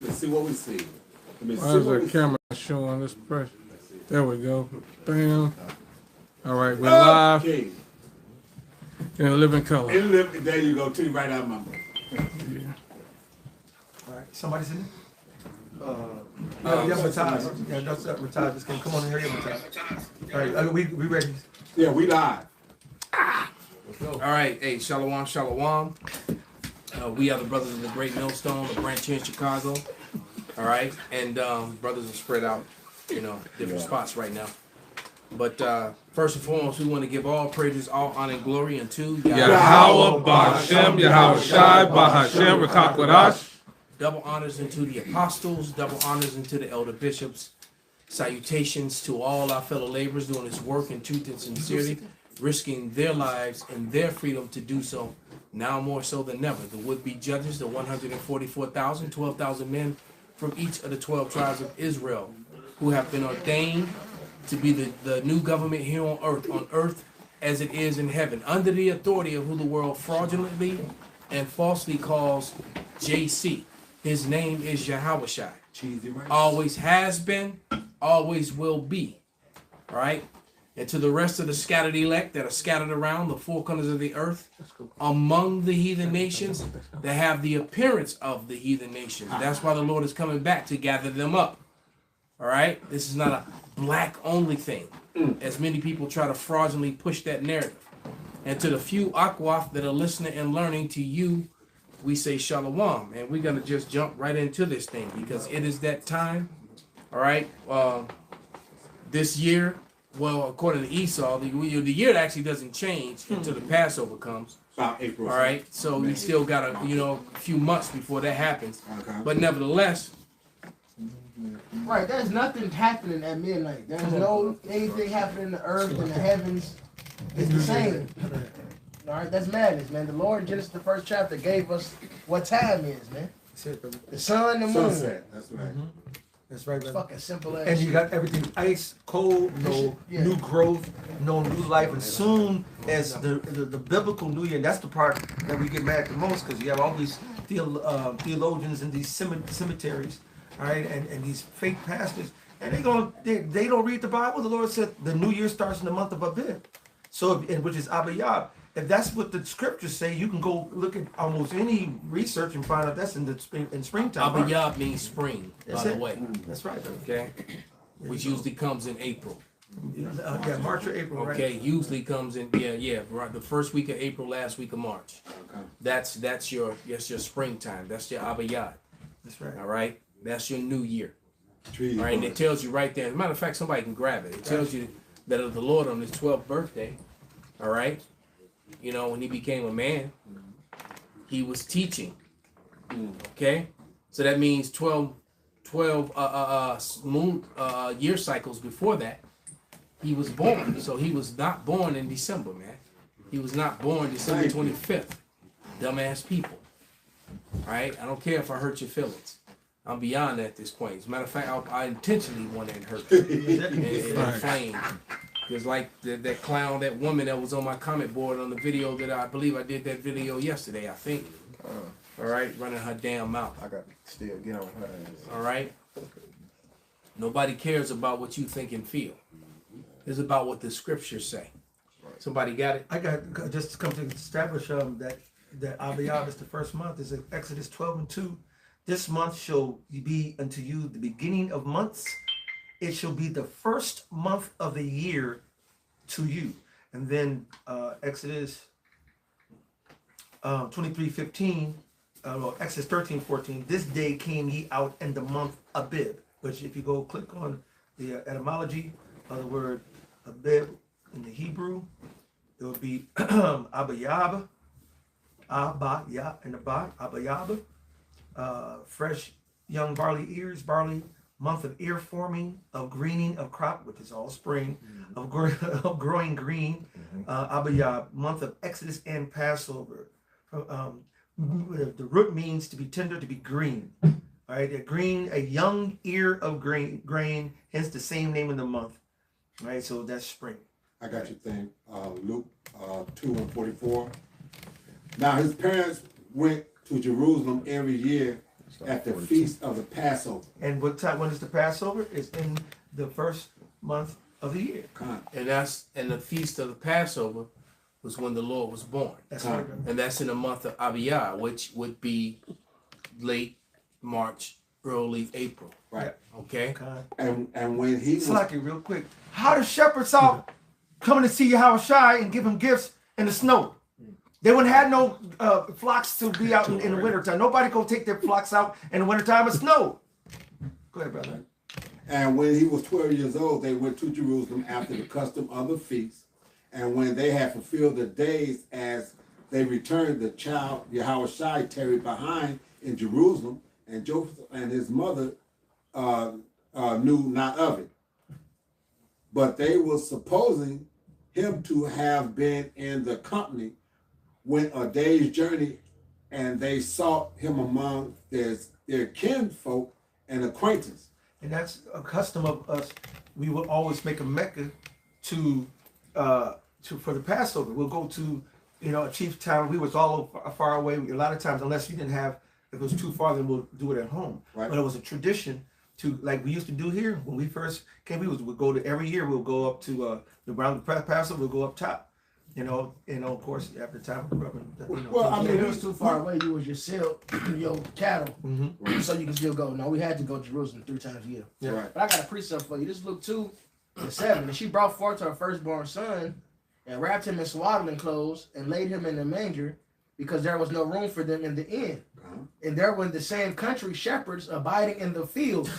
Let's see what we see. Let me Why is that camera showing this press? There we go. Bam. All right, we're live Okay. in living color. There you go, too, right out of my mouth. Yeah. All right, somebody's in there? Yeah, Mataj. Yeah, that's Mataj. Just come on in here, Mataj. All right, we ready. Yeah, we live. All right, hey, shalom, shalom. We are the brothers of the Great Millstone, the branch here in Chicago. All right, and brothers are spread out, different spots right now. But first and foremost, we want to give all praises, all honor, and glory unto Yahweh, Ba'Hashem, Yahweh Shai, Ba'Hashem, Rakakwadash. Double honors into the apostles, double honors into the elder bishops. Salutations to all our fellow laborers doing this work in truth and sincerity, risking their lives and their freedom to do so, now more so than ever. The would-be judges, the 144,000, 12,000 men from each of the 12 tribes of Israel, who have been ordained to be the new government here on earth as it is in heaven, under the authority of who the world fraudulently and falsely calls JC. His name is Yahweh Shai. Always has been, always will be. All right? And to the rest of the scattered elect that are scattered around the four corners of the earth, among the heathen nations that have the appearance of the heathen nations. That's why the Lord is coming back to gather them up. All right? This is not a black only thing, as many people try to fraudulently push that narrative. And to the few Akwaf that are listening and learning, to you, we say shalom. And we're going to just jump right into this thing because it is that time. All right? This year, well, according to Esau, the year actually doesn't change until the Passover comes. About April. All right? So we still got a few months before that happens. Okay. But nevertheless, Right, there's nothing happening at midnight. There's no anything happening in the earth and the heavens. It's the same. All right, that's madness, man. The Lord in Genesis, the first chapter, gave us what time is, man. The sun, the moon. Sunset. That's right. That's right, It's brother. fucking simple as And you shit. got everything ice, cold, no Yeah. new growth, no new life. And soon as the biblical New Year, and that's the part that we get mad at the most, because you have all these theologians in these cemeteries, all right, and these fake pastors, and they don't read the Bible. The Lord said the New Year starts in the month of Abib, which is Abba Yab. If that's what the scriptures say, you can go look at almost any research and find out that's in springtime. Abba Yab means spring, That's by the it. way. That's right, brother. Okay? Which usually comes in April. Yeah, March or April, right? Okay, usually comes in right, the first week of April, last week of March. Okay. That's your springtime. That's your Abba Yab. That's right. All right, that's your new year. Trees. All right, and it tells you right there. As a matter of fact, somebody can grab it. It tells you that of the Lord on his 12th birthday. All right, when he became a man, he was teaching. Okay, so that means 12 moon year cycles before that, he was born. So he was not born in December, man. He was not born December 25th. Dumbass people. All right, I don't care if I hurt your feelings. I'm beyond that at this point. As a matter of fact, I intentionally wanted to hurt you and inflame. Because like that clown, that woman that was on my comment board on the video that I believe I did that video yesterday, I think. All right, running her damn mouth. I got to still get on her ass. All right. Nobody cares about what you think and feel. It's about what the scriptures say. Somebody got it? I got just to come to establish that Abba Yab is the first month. Is Exodus 12:2. This month shall be unto you the beginning of months. It shall be the first month of the year to you. And then Exodus 23:15. Exodus 13:14. This day came ye out in the month Abib. Which if you go click on the etymology of the word Abib in the Hebrew, it would be Abba Yab, Abba Yab in the Ba, Abba Yab. Fresh young barley ears, barley, month of ear forming, of greening of crop, which is all spring, of growing green, Abba Yab, month of Exodus and Passover. The root means to be tender, to be green. All right, a young ear of grain, hence the same name in the month. All right, so that's spring. I got your thing. Luke 2:44. Now his parents went to Jerusalem every year at the feast of the Passover. And what time? When is the Passover? It's in the first month of the year. Con. And the feast of the Passover was when the Lord was born. That's right. brother. And that's in the month of Abiyah, which would be late March, early April. Right. Okay? Okay. And when he was Slacky, real quick. How do shepherds out coming to see Yahushua and give him gifts in the snow? They wouldn't have no flocks to be out in the wintertime. Nobody go take their flocks out in the wintertime of snow. Go ahead, brother. And when he was 12 years old, they went to Jerusalem after the custom of the feast. And when they had fulfilled the days as they returned, the child Yahushua tarried behind in Jerusalem, and Joseph and his mother knew not of it. But they were supposing him to have been in the company when a day's journey, and they sought him among their kinfolk and acquaintance. And that's a custom of us. We will always make a Mecca to for the Passover. We'll go to a chief town. We was all far away. A lot of times, unless you didn't have, if it was too far, then we'll do it at home. Right. But it was a tradition to, like we used to do here when we first came. We'd go to every year. We'll go up to around the Passover. We'll go up top. Of course, after time, Well, I If mean, it was too far away, you was your sell your cattle, so you can still go. No, we had to go to Jerusalem 3 times a year. Yeah. Right. But I got a precept for you. This is Luke 2:7. And she brought forth her firstborn son, and wrapped him in swaddling clothes, and laid him in a manger, because there was no room for them in the inn. And there were in the same country shepherds abiding in the fields.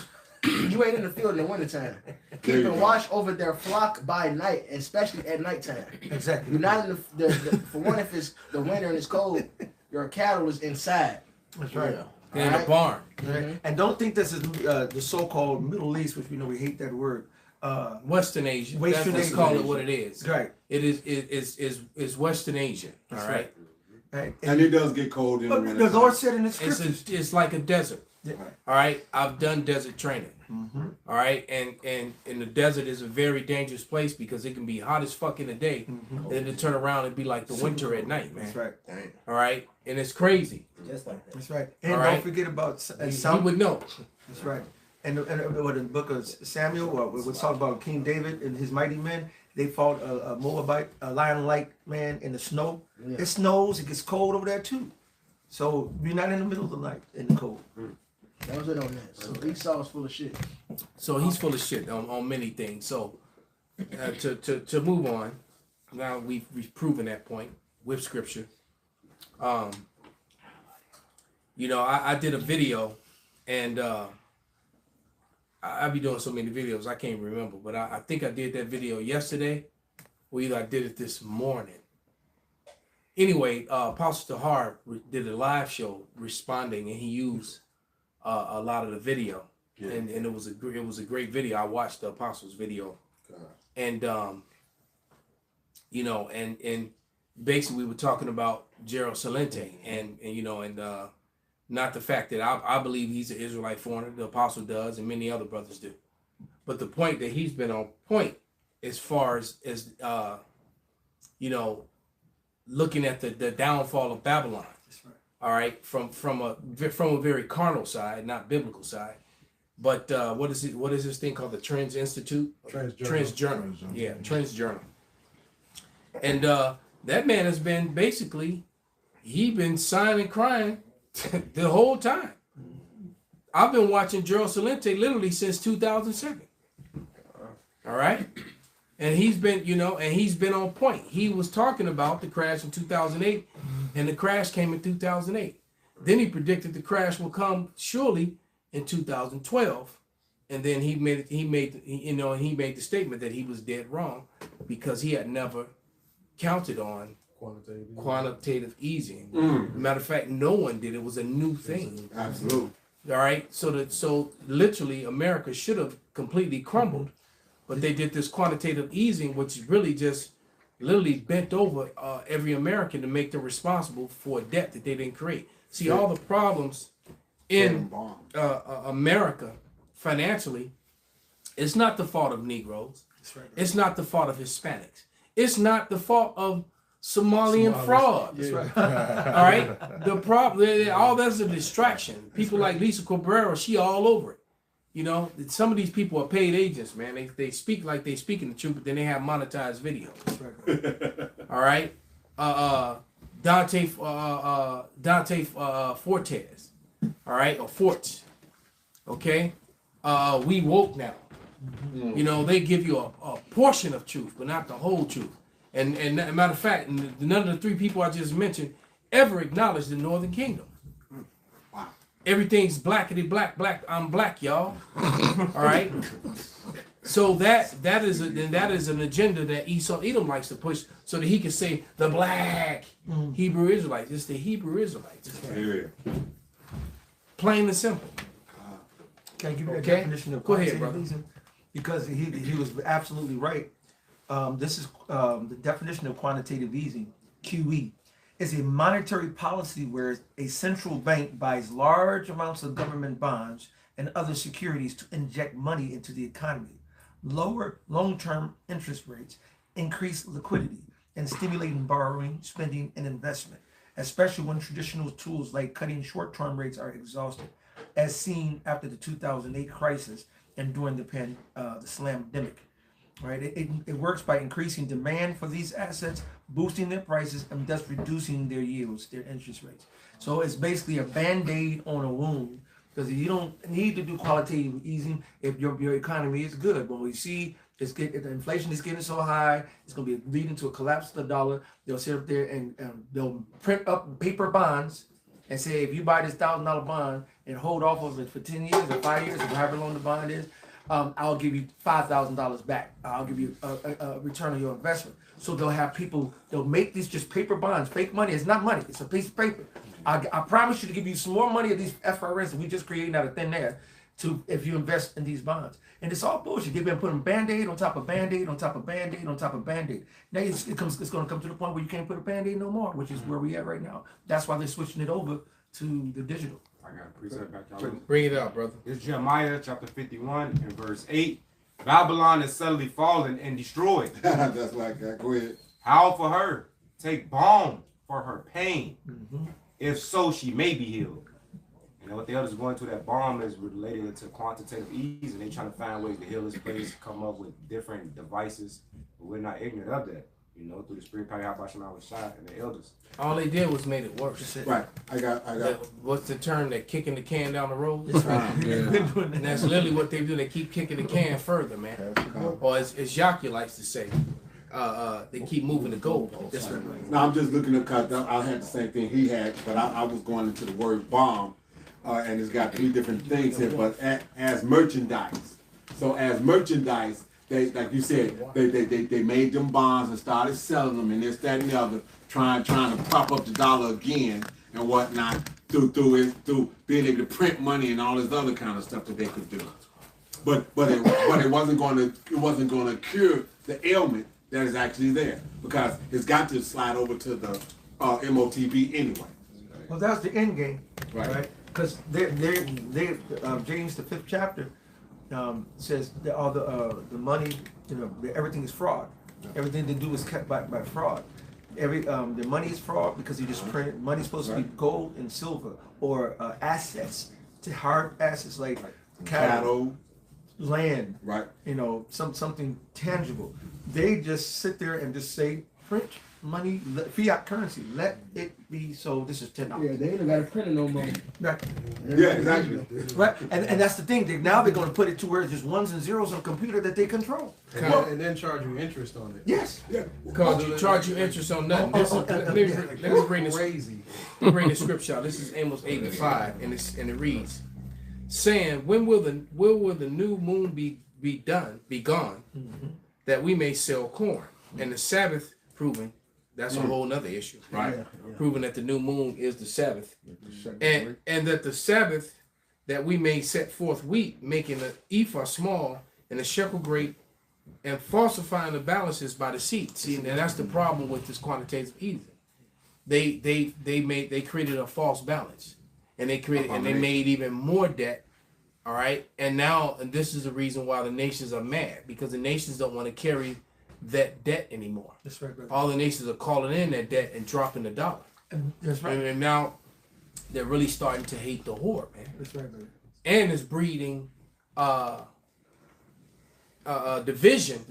You ain't in the field in the wintertime. Keeping watch over their flock by night, especially at nighttime. Exactly. You're not in the for one, if it's the winter and it's cold, your cattle is inside. That's right. In the Alright. barn. Right. And don't think this is the so-called Middle East, which we know we hate that word. Western Asia. Western Let's Asia. call it what it is. Right. It is Western Asia. All That's right. Right. and it does get cold in the But winter. the Lord said in the It's scriptures. it's like a desert. Yeah. All right. I've done desert training. Mm-hmm. All right. And the desert is a very dangerous place because it can be hot as fuck in the day, and then to turn around and be like the winter at night, man. That's right. All right. And it's crazy. Just like that. That's right. And All don't right. forget about You Samuel. would know. That's right. And what in the book of Samuel, we talk about King David and his mighty men. They fought a Moabite, a lion-like man in the snow. Yeah. It snows. It gets cold over there too. So you're not in the middle of the night in the cold. That was it on that. So Esau's full of shit. So he's full of shit on many things. So to move on, now we've proven that point with scripture. I did a video, and I be doing so many videos I can't remember, but I think I did that video yesterday, or either I did it this morning. Anyway, Apostle Tahar did a live show responding, and he used a lot of the video, and it was a great video. I watched the Apostle's video, and and basically we were talking about Gerald Celente, and not the fact that I believe he's an Israelite foreigner, the Apostle does, and many other brothers do, but the point that he's been on point as far as looking at the downfall of Babylon. That's right. All right, from a very carnal side, not biblical side, but what is this thing called, the Trends Institute? Trends Journal. Yeah, Trends Journal. And that man has been he been sighing and crying the whole time. I've been watching Gerald Celente literally since 2007. All right. And he's been, he's been on point. He was talking about the crash in 2008, and the crash came in 2008. Then he predicted the crash will come surely in 2012, and then he made the statement that he was dead wrong because he had never counted on quantitative easing. Matter of fact, no one did. It was a new thing. Absolutely. All right, so literally America should have completely crumbled. But they did this quantitative easing, which really just literally bent over every American to make them responsible for a debt that they didn't create. See, all the problems in America financially, it's not the fault of Negroes. That's right. It's not the fault of Hispanics. It's not the fault of Somalian fraud. That's right. All right. The problem, all that's a distraction. People like Lisa Cabrera, she all over it. You know, some of these people are paid agents, man. They speak like they speaking the truth, but then they have monetized videos. All right. Dante Fortes. All right, or Forts. Okay. We woke now. You know, they give you a portion of truth, but not the whole truth. And matter of fact, none of the three people I just mentioned ever acknowledged the Northern Kingdom. Wow. Everything's blackity black. I'm black, y'all. All right. So that is an agenda that Esau Edom likes to push, so that he can say the black Hebrew Israelites. It's the Hebrew Israelites. Plain and simple. Can I give you a Okay. definition of Go ahead, quantitative brother. easing? Because he was absolutely right. This is the definition of quantitative easing, QE, is a monetary policy where a central bank buys large amounts of government bonds and other securities to inject money into the economy, lower long-term interest rates, increase liquidity, and stimulating borrowing, spending, and investment, especially when traditional tools like cutting short-term rates are exhausted, as seen after the 2008 crisis and during the slamdemic. Right? It works by increasing demand for these assets, boosting their prices, and thus reducing their yields, their interest rates. So it's basically a band-aid on a wound, because you don't need to do qualitative easing if your economy is good. But we see the inflation is getting so high, it's going to be leading to a collapse of the dollar. They'll sit up there and they'll print up paper bonds and say, if you buy this $1,000 bond and hold off of it for 10 years or 5 years or however long the bond is, I'll give you $5,000 back. I'll give you a return on your investment. So they'll have people, they'll make these just paper bonds, fake money. It's not money, it's a piece of paper. I promise you to give you some more money of these FRS that we just created out of thin air if you invest in these bonds. And it's all bullshit. They've been putting Band-Aid on top of Band-Aid on top of Band-Aid on top of Band-Aid. Now it's going to come to the point where you can't put a Band-Aid no more, which is where we at right now. That's why they're switching it over to the digital. I got a precept back y'all. Bring it out, brother. It's Jeremiah chapter 51 and verse 8. Babylon is suddenly fallen and destroyed. That's why I got. Go ahead. How for her? Take balm for her pain. If so, she may be healed. You know what the elders going to that balm is related to quantitative ease, and they trying to find ways to heal this place, come up with different devices. But we're not ignorant of that. You know, through the spirit power, Habashimah was shot, and the elders. All they did was made it worse. Right. I got. What's the term? They're kicking the can down the road. Yeah. And that's literally what they do. They keep kicking the can further, man. Or as Jacques likes to say, they keep moving the goalposts. That's right. No, I'm just looking at, cause I had the same thing he had, but I was going into the word bomb, and it's got 3 different things here. But as merchandise, so as merchandise, they, like you said, they made them bonds and started selling them, and this, that, and the other, trying to prop up the dollar again and whatnot through being able to print money and all this other kind of stuff that they could do. But it wasn't going to cure the ailment that is actually there, because it's got to slide over to the MOTB anyway. Well, that's the end game, Right. right? Because James the 5th chapter says that all the money, everything is fraud. Everything they do is kept by fraud. The money is fraud because you just print money. Supposed to be gold and silver or assets, to hard assets like cattle, land, Right. something tangible. They just sit there and just say print money, fiat currency. Let it be so. This is $10. Yeah, they ain't got to print it no more. Right. Yeah, exactly. Right, and that's the thing. Now they're going to put it to where it's just ones and zeros on a computer that they control. And then charge you interest on it. Yes. Yeah. Because you charge you interest on nothing. Let me bring this. Crazy. Bring the scripture out. This is Amos 8:5, and it reads, saying, "When will the new moon be gone, that we may sell corn, and the Sabbath proving." That's a whole nother issue, right? Proving that the new moon is the Sabbath, and that the Sabbath, that we may set forth wheat, making an ephah small and a shekel great, and falsifying the balances by deceit. See, and that's the problem with this quantitative easing. They created a false balance, and they made even more debt. All right, and this is the reason why the nations are mad, because the nations don't want to carry that debt anymore. That's right, brother. All the nations are calling in that debt and dropping the dollar. That's right. And now they're really starting to hate the whore, man. That's right, brother. And it's breeding division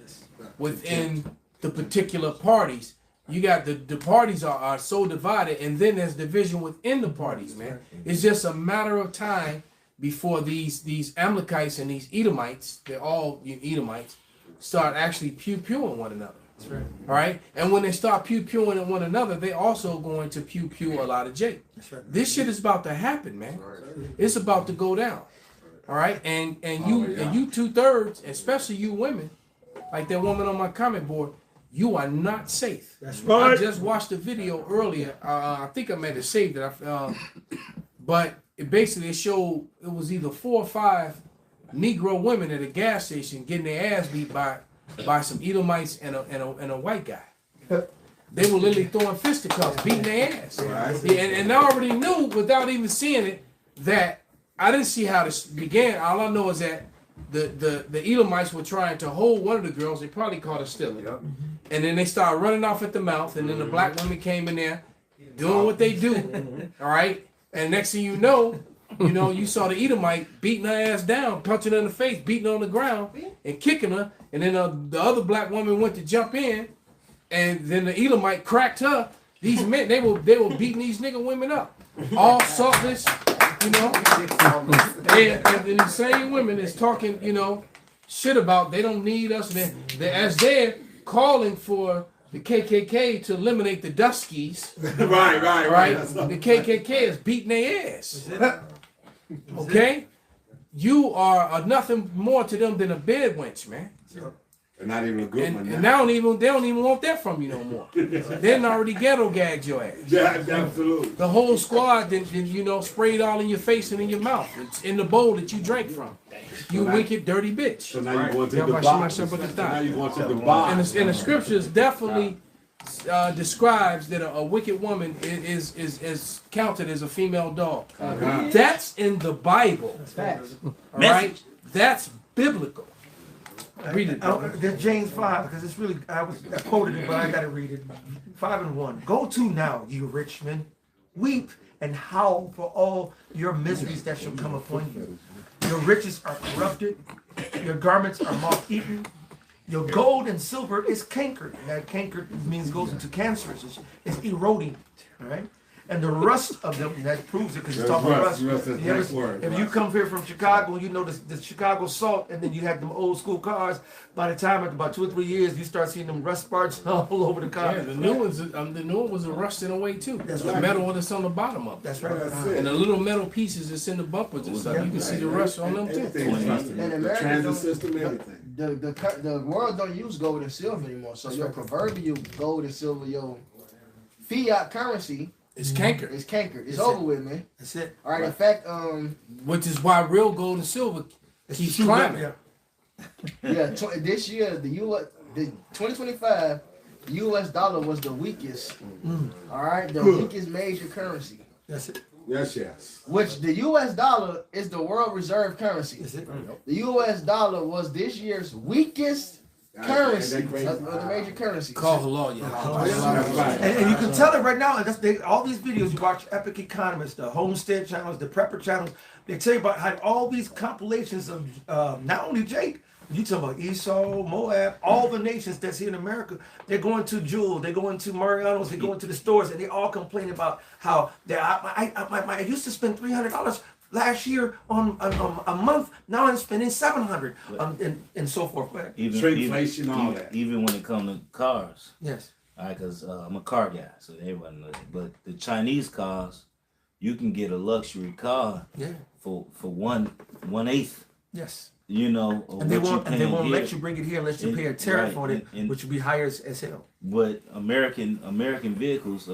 within the particular parties. You got the parties are so divided, and then there's division within the parties, man. It's just a matter of time before these Amalekites and these Edomites, they're all Edomites, start actually pew-pewing one another. That's right. All right? And when they start pew-pewing at one another, they also going to pew-pew a lot of Jake. That's right. This shit is about to happen, man. It's about to go down. All right? And you 2/3, especially you women, like that woman on my comment board, you are not safe. That's I just watched a video earlier. I think I might have saved it. But it basically showed it was either 4 or 5 Negro women at a gas station getting their ass beat by some Edomites and a white guy. They were literally throwing fisticuffs, beating their ass. Yeah, and I already knew without even seeing it that I didn't see how this began. All I know is that the Edomites were trying to hold one of the girls. They probably caught her stealing. Yep. And then they started running off at the mouth. And then the black women came in there doing what they do. All right. And next thing you know, you saw the Edomite beating her ass down, punching her in the face, beating her on the ground, and kicking her. And then the other black woman went to jump in, and then the Edomite cracked her. These men, they were beating these nigga women up, all saltless, and these same women is talking, shit about they don't need us. As they're calling for the KKK to eliminate the Duskies. Right. The KKK is beating their ass. Okay? You are nothing more to them than a bed wench, man. And not even a good one. And they don't even want that from you no more. They already ghetto gagged your ass. Yeah, absolutely. The whole squad then sprayed all in your face and in your mouth. It's in the bowl that you drank from. You wicked, dirty bitch. So now you're going to Yeah, the but box. she must have put the Now you're going to the And box. the scriptures definitely describes that a wicked woman is counted as a female dog. That's in the Bible. Facts. All right? That's biblical. Read it. There's James 5, because it's really, I quoted it, but I gotta read it. 5:1. Go to now, you rich men, weep and howl for all your miseries that shall come upon you. Your riches are corrupted, your garments are moth-eaten, your gold and silver is cankered. And that cankered means goes into cancerous. It's eroding, all right? And the rust of them, and that proves it because it's talking about rust. Rust is the next word. If you come here from Chicago, you know the Chicago salt, and then you have them old school cars. By the time after about 2 or 3 years, you start seeing them rust spots all over the car. Yeah, the new one was a rusting away too. That's the right. metal that's on the bottom of it. That's right. That's it. And the little metal pieces that's in the bumpers and stuff, you can see the rust on them too. Everything is rusted. In The America, transit system, everything. the world don't use gold and silver anymore. So your proverbial gold and silver, your fiat currency It's canker, is cankered. It's That's over it. with, man. That's it. All right. In fact, which is why real gold and silver keeps true, climbing. yeah. this year the 2025 U.S. dollar was the weakest. All right, the weakest major currency. That's it. Yes. Which the U.S. dollar is the world reserve currency. That's it. The U.S. dollar was this year's weakest currency That's crazy. of the major currencies. Call the law, yeah. That's right. And you can tell it right now. And all these videos you watch, Epic Economists, the Homestead channels, the Prepper channels, they tell you about how all these compilations of not only Jake, you talk about Esau, Moab, all the nations that's here in America. They're going to Jewel, they go into Mariano's, they go into the stores, and they all complain about how I used to spend $300 last year on a month. Now I'm spending $700, and so forth. Shrinkflation, all that. Even when it comes to cars, Yes. because I'm a car guy, so everybody knows it. But the Chinese cars, you can get a luxury car Yeah. for 1/8. Yes. You know, of And they what won't. you And they paying won't here. let you bring it here unless you And- pay a tariff right, on it, and- which will be higher as hell. But American vehicles,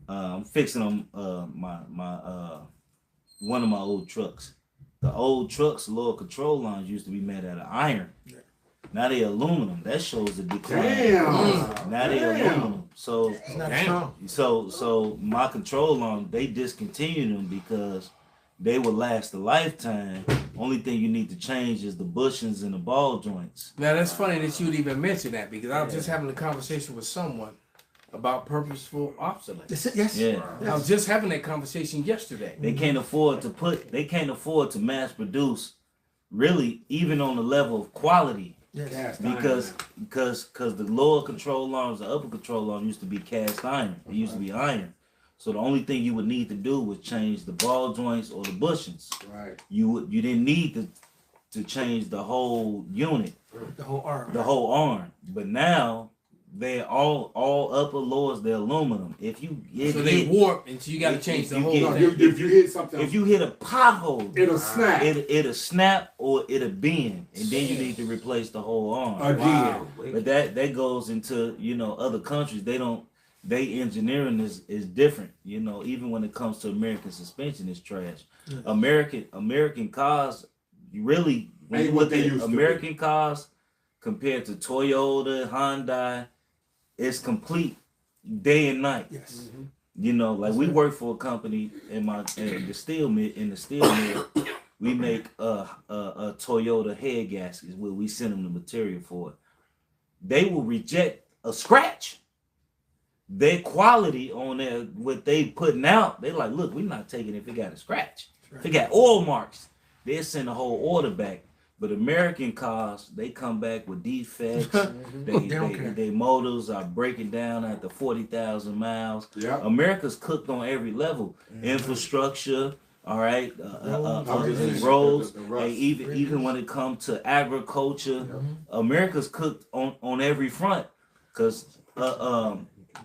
I'm fixing them. One of my old trucks. The old trucks, lower control lines used to be made out of iron. Yeah. Now they aluminum. That shows the decline. Damn. Now they aluminum. So It's not Damn. strong. So my control line, they discontinued them because they would last a lifetime Only thing you need to change is the bushings and the ball joints. Now that's funny that you would even mention that because I was just having a conversation with someone about purposeful obsolescence. That's it, yes. Yeah. I was just having that conversation yesterday. They can't afford to mass produce, really, even on the level of quality. Yes. Cast iron Because the lower control arms, the upper control arm used to be cast iron. It used to be iron. So the only thing you would need to do was change the ball joints or the bushings. now. Right. You didn't need to change the whole unit, The whole arm. the whole arm. But now they're all upper lowers, they're aluminum. If you So they warp, and so you got to change the you whole get- No, thing. if you hit something, if you hit a pothole, it'll snap it'll snap or it'll bend, and then you need to replace the whole arm. again. But that goes into other countries. They engineering is different. Even when it comes to American suspension, it's trash. American cars, really, when Ain't you what look they at used to be. American cars compared to Toyota, Hyundai, it's complete day and night. Yes. Like we work for a company in the steel mill. We make a Toyota head gaskets where we send them the material for it. They will reject a scratch. Their quality on what they putting out, they like, look, we're not taking it if it got a scratch. If it got oil marks, they send the whole order back. But American cars, they come back with defects. They don't care. Their motors are breaking down after 40,000 miles. Yeah. America's cooked on every level. Infrastructure, all right, Roads. roads, The and rust. even when it comes to agriculture, America's cooked on every front. Because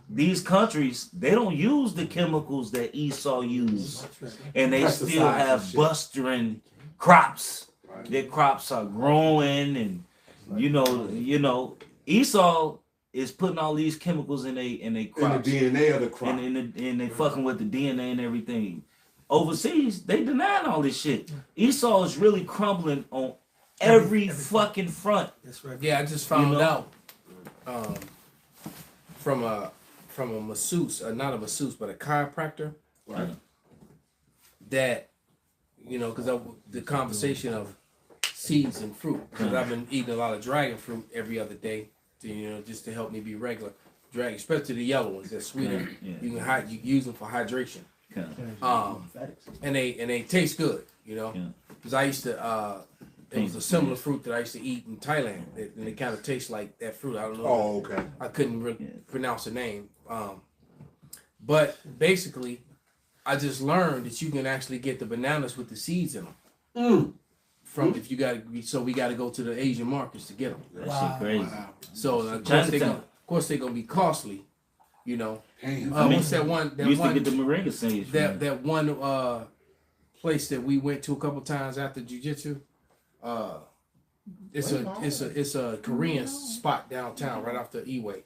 these countries, they don't use the chemicals that Esau used, and they still Pesticides have and shit. bustering crops. Right. Their crops are growing, and Esau is putting all these chemicals in they In the crops, DNA of the crop. and they fucking with the DNA and everything. Overseas, they denying all this shit. Esau is really crumbling on every fucking front. That's right. Yeah, I just found know? out from a masseuse, not a masseuse, but a chiropractor, Right. that because of the conversation of seeds and fruit. Because I've been eating a lot of dragon fruit every other day, to, just to help me be regular. Dragon, especially the yellow ones, they're sweeter. Yeah. You can use them for hydration. Yeah. And they taste good, because I used to it was a similar fruit that I used to eat in Thailand, and it kind of tastes like that fruit. I don't know. Oh, okay. I couldn't really pronounce the name. But basically, I just learned that you can actually get the bananas with the seeds in them. From if you we got to go to the Asian markets to get them. That shit crazy. So of course they're gonna be costly, Damn. what's that one? That used one. to get the moringa seeds. from them. That one place that we went to a couple times after jiu-jitsu. It's a Korean spot downtown right off the E-way.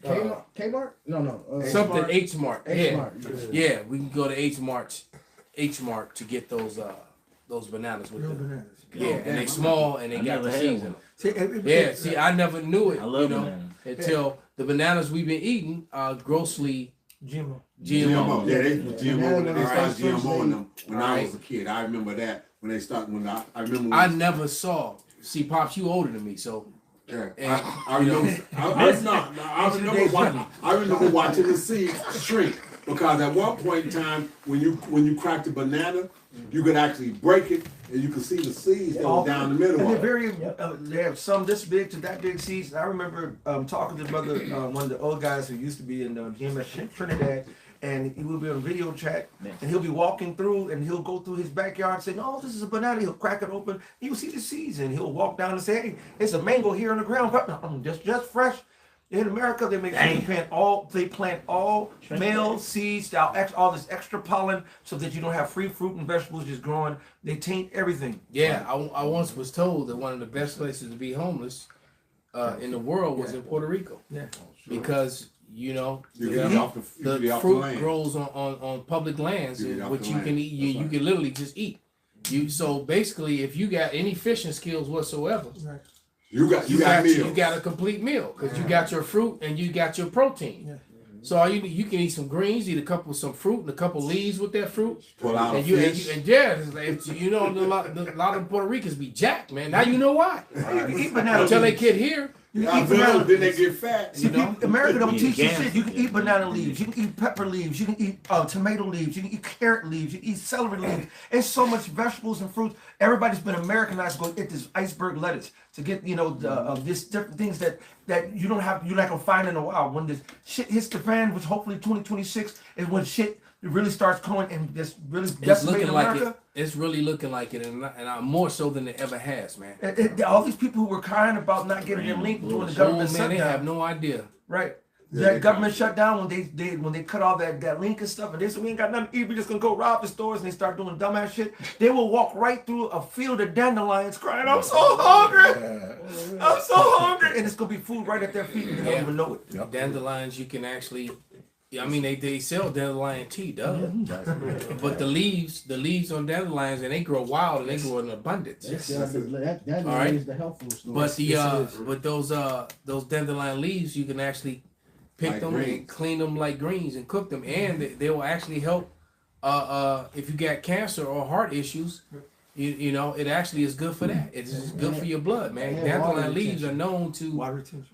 Kmart? Kmart? No. Something H Mart. Yeah. H-Mart. Yeah, we can go to H Mart to get those bananas with Real them. bananas. Yeah, and they small and they I got never the had seeds in one. them. See, I never knew it. I love bananas. Until the bananas we've been eating are grossly GMO. GMO. Yeah, they GMO. They started Alright. GMOing them when I Alright. was a kid. I remember that when they started. I remember. I When, never saw. See, Pops, you older than me, so yeah, and, I remember. I remember watching the seeds shrink because at one point in time, when you cracked a banana, you could actually break it and you could see the seeds that were down the middle And of they're it. very, they have some this big to that big seeds. I remember talking to brother, one of the old guys who used to be in GMS Trinidad, and he would be on a video chat, and he'll be walking through, and he'll go through his backyard saying, "Oh, this is a banana." He'll crack it open, you'll see the seeds, and he'll walk down and say, "Hey, it's a mango here on the ground, just fresh." In America, they make sure they plant all male seeds, all this extra pollen, so that you don't have free fruit and vegetables just growing. They taint everything. yeah, I once was told that one of the best places to be homeless in the world was in Puerto Rico. Yeah. Because You get it off the the fruit land. grows on public lands, You get it off which the you land. can eat. That's You right. can literally just eat. So basically, if you got any fishing skills whatsoever, You got you meals. got a complete meal because you got your fruit and you got your protein. So all you can eat some greens, eat some fruit and a couple leaves with that fruit. Pull out a And you fish. and yeah, it's like, you know, a lot of Puerto Ricans be jacked, man. Now you know why. You can eat banana Until they leaves. get here, You I can eat feel banana them, then they leaves. get fat. See, you know? people, America don't Yeah, teach you gas. shit. You can eat banana leaves, you can eat pepper leaves, you can eat tomato leaves, you can eat carrot leaves, you can eat celery leaves. It's so much vegetables and fruits. Everybody's been Americanized to go get this iceberg lettuce, to get, you know, this different things that you're not gonna find in a while. When this shit hits the fan, which hopefully 2026 is when shit really starts going and just really it's decimating looking like America. it. It's really looking like it, and more so than it ever has, man. All these people who were crying about not getting their link during the Oh government man, they shutdown. have no idea. Right. Yeah, That they government shut down when they cut all that link and stuff, and they said we ain't got nothing to eat, we just gonna go rob the stores, and they start doing dumbass shit. They will walk right through a field of dandelions crying, I'm so hungry! I'm so hungry! And it's gonna be food right at their feet and they don't even know it. Dandelions, you can actually. Yeah, I mean they sell dandelion tea, duh. But the leaves on dandelions, and they grow wild and they grow in abundance. That All right. is the health food store. But those dandelion leaves, you can actually pick Like them greens. and clean them like greens and cook them, and they will actually help. If you got cancer or heart issues, you know it actually is good for that. It's good for your blood, man. Yeah, water Dandelion leaves retention. are known to Water retention.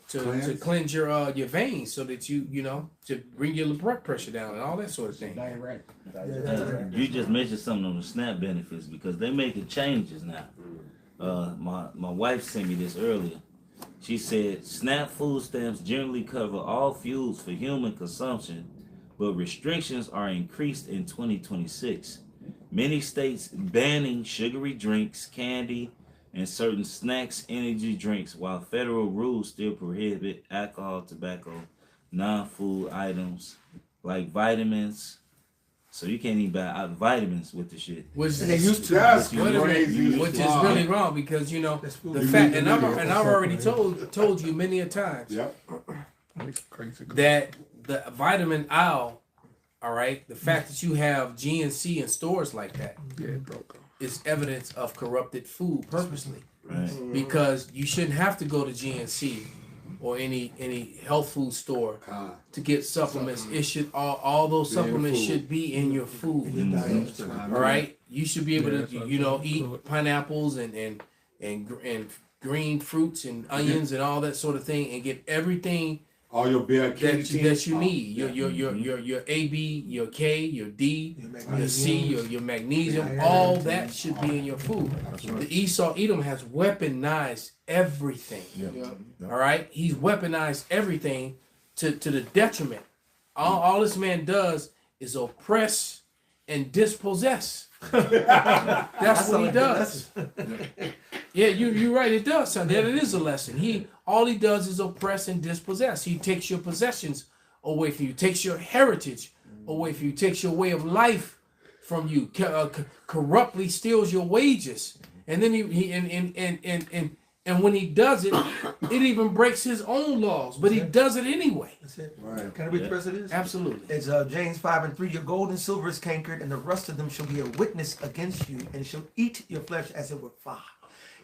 to cleanse your veins so that you know to bring your blood pressure down and all that sort of thing. Diuretic. You just mentioned something on the SNAP benefits because they making changes now. My wife sent me this earlier. She said SNAP food stamps generally cover all fuels for human consumption, but restrictions are increased in 2026. Many states banning sugary drinks, candy, and certain snacks, energy drinks, while federal rules still prohibit alcohol, tobacco, non-food items like vitamins. So you can't even buy vitamins with the shit. Which And they used to. That's Wait a minute, crazy. which is really wrong because you know That's food. the You fact, need and to I've know. already told you many a times Yep. Crazy. that the vitamin aisle, all right, the fact that you have GNC in stores like that Yeah, it broke. is evidence of corrupted food purposely, Right. because you shouldn't have to go to GNC or any health food store God. to get supplements. It should all those Be in the supplements food. should be in your food. Mhm. All right, you should be able Yeah, to that's what you know I'm eat saying. pineapples and green fruits and onions and all that sort of thing and get everything All your beer that you Oh, need. yeah. Your A, B, your K, your D, your C, your magnesium. Yeah. All that should be in your food. The Esau Edom has weaponized everything. All right, he's weaponized everything to the detriment. All this man does is oppress and dispossess. That's what he does. Yeah, you're right. It does, son. That it is a lesson. All he does is oppress and dispossess. He takes your possessions away from you, takes your heritage away from you, takes your way of life from you, corruptly steals your wages, and then and when he does it, it even breaks his own laws. But he does it anyway. That's it. Right. Can I read the rest of this? Absolutely. It's James 5:3. Your gold and silver is cankered, and the rust of them shall be a witness against you, and shall eat your flesh as it were fire.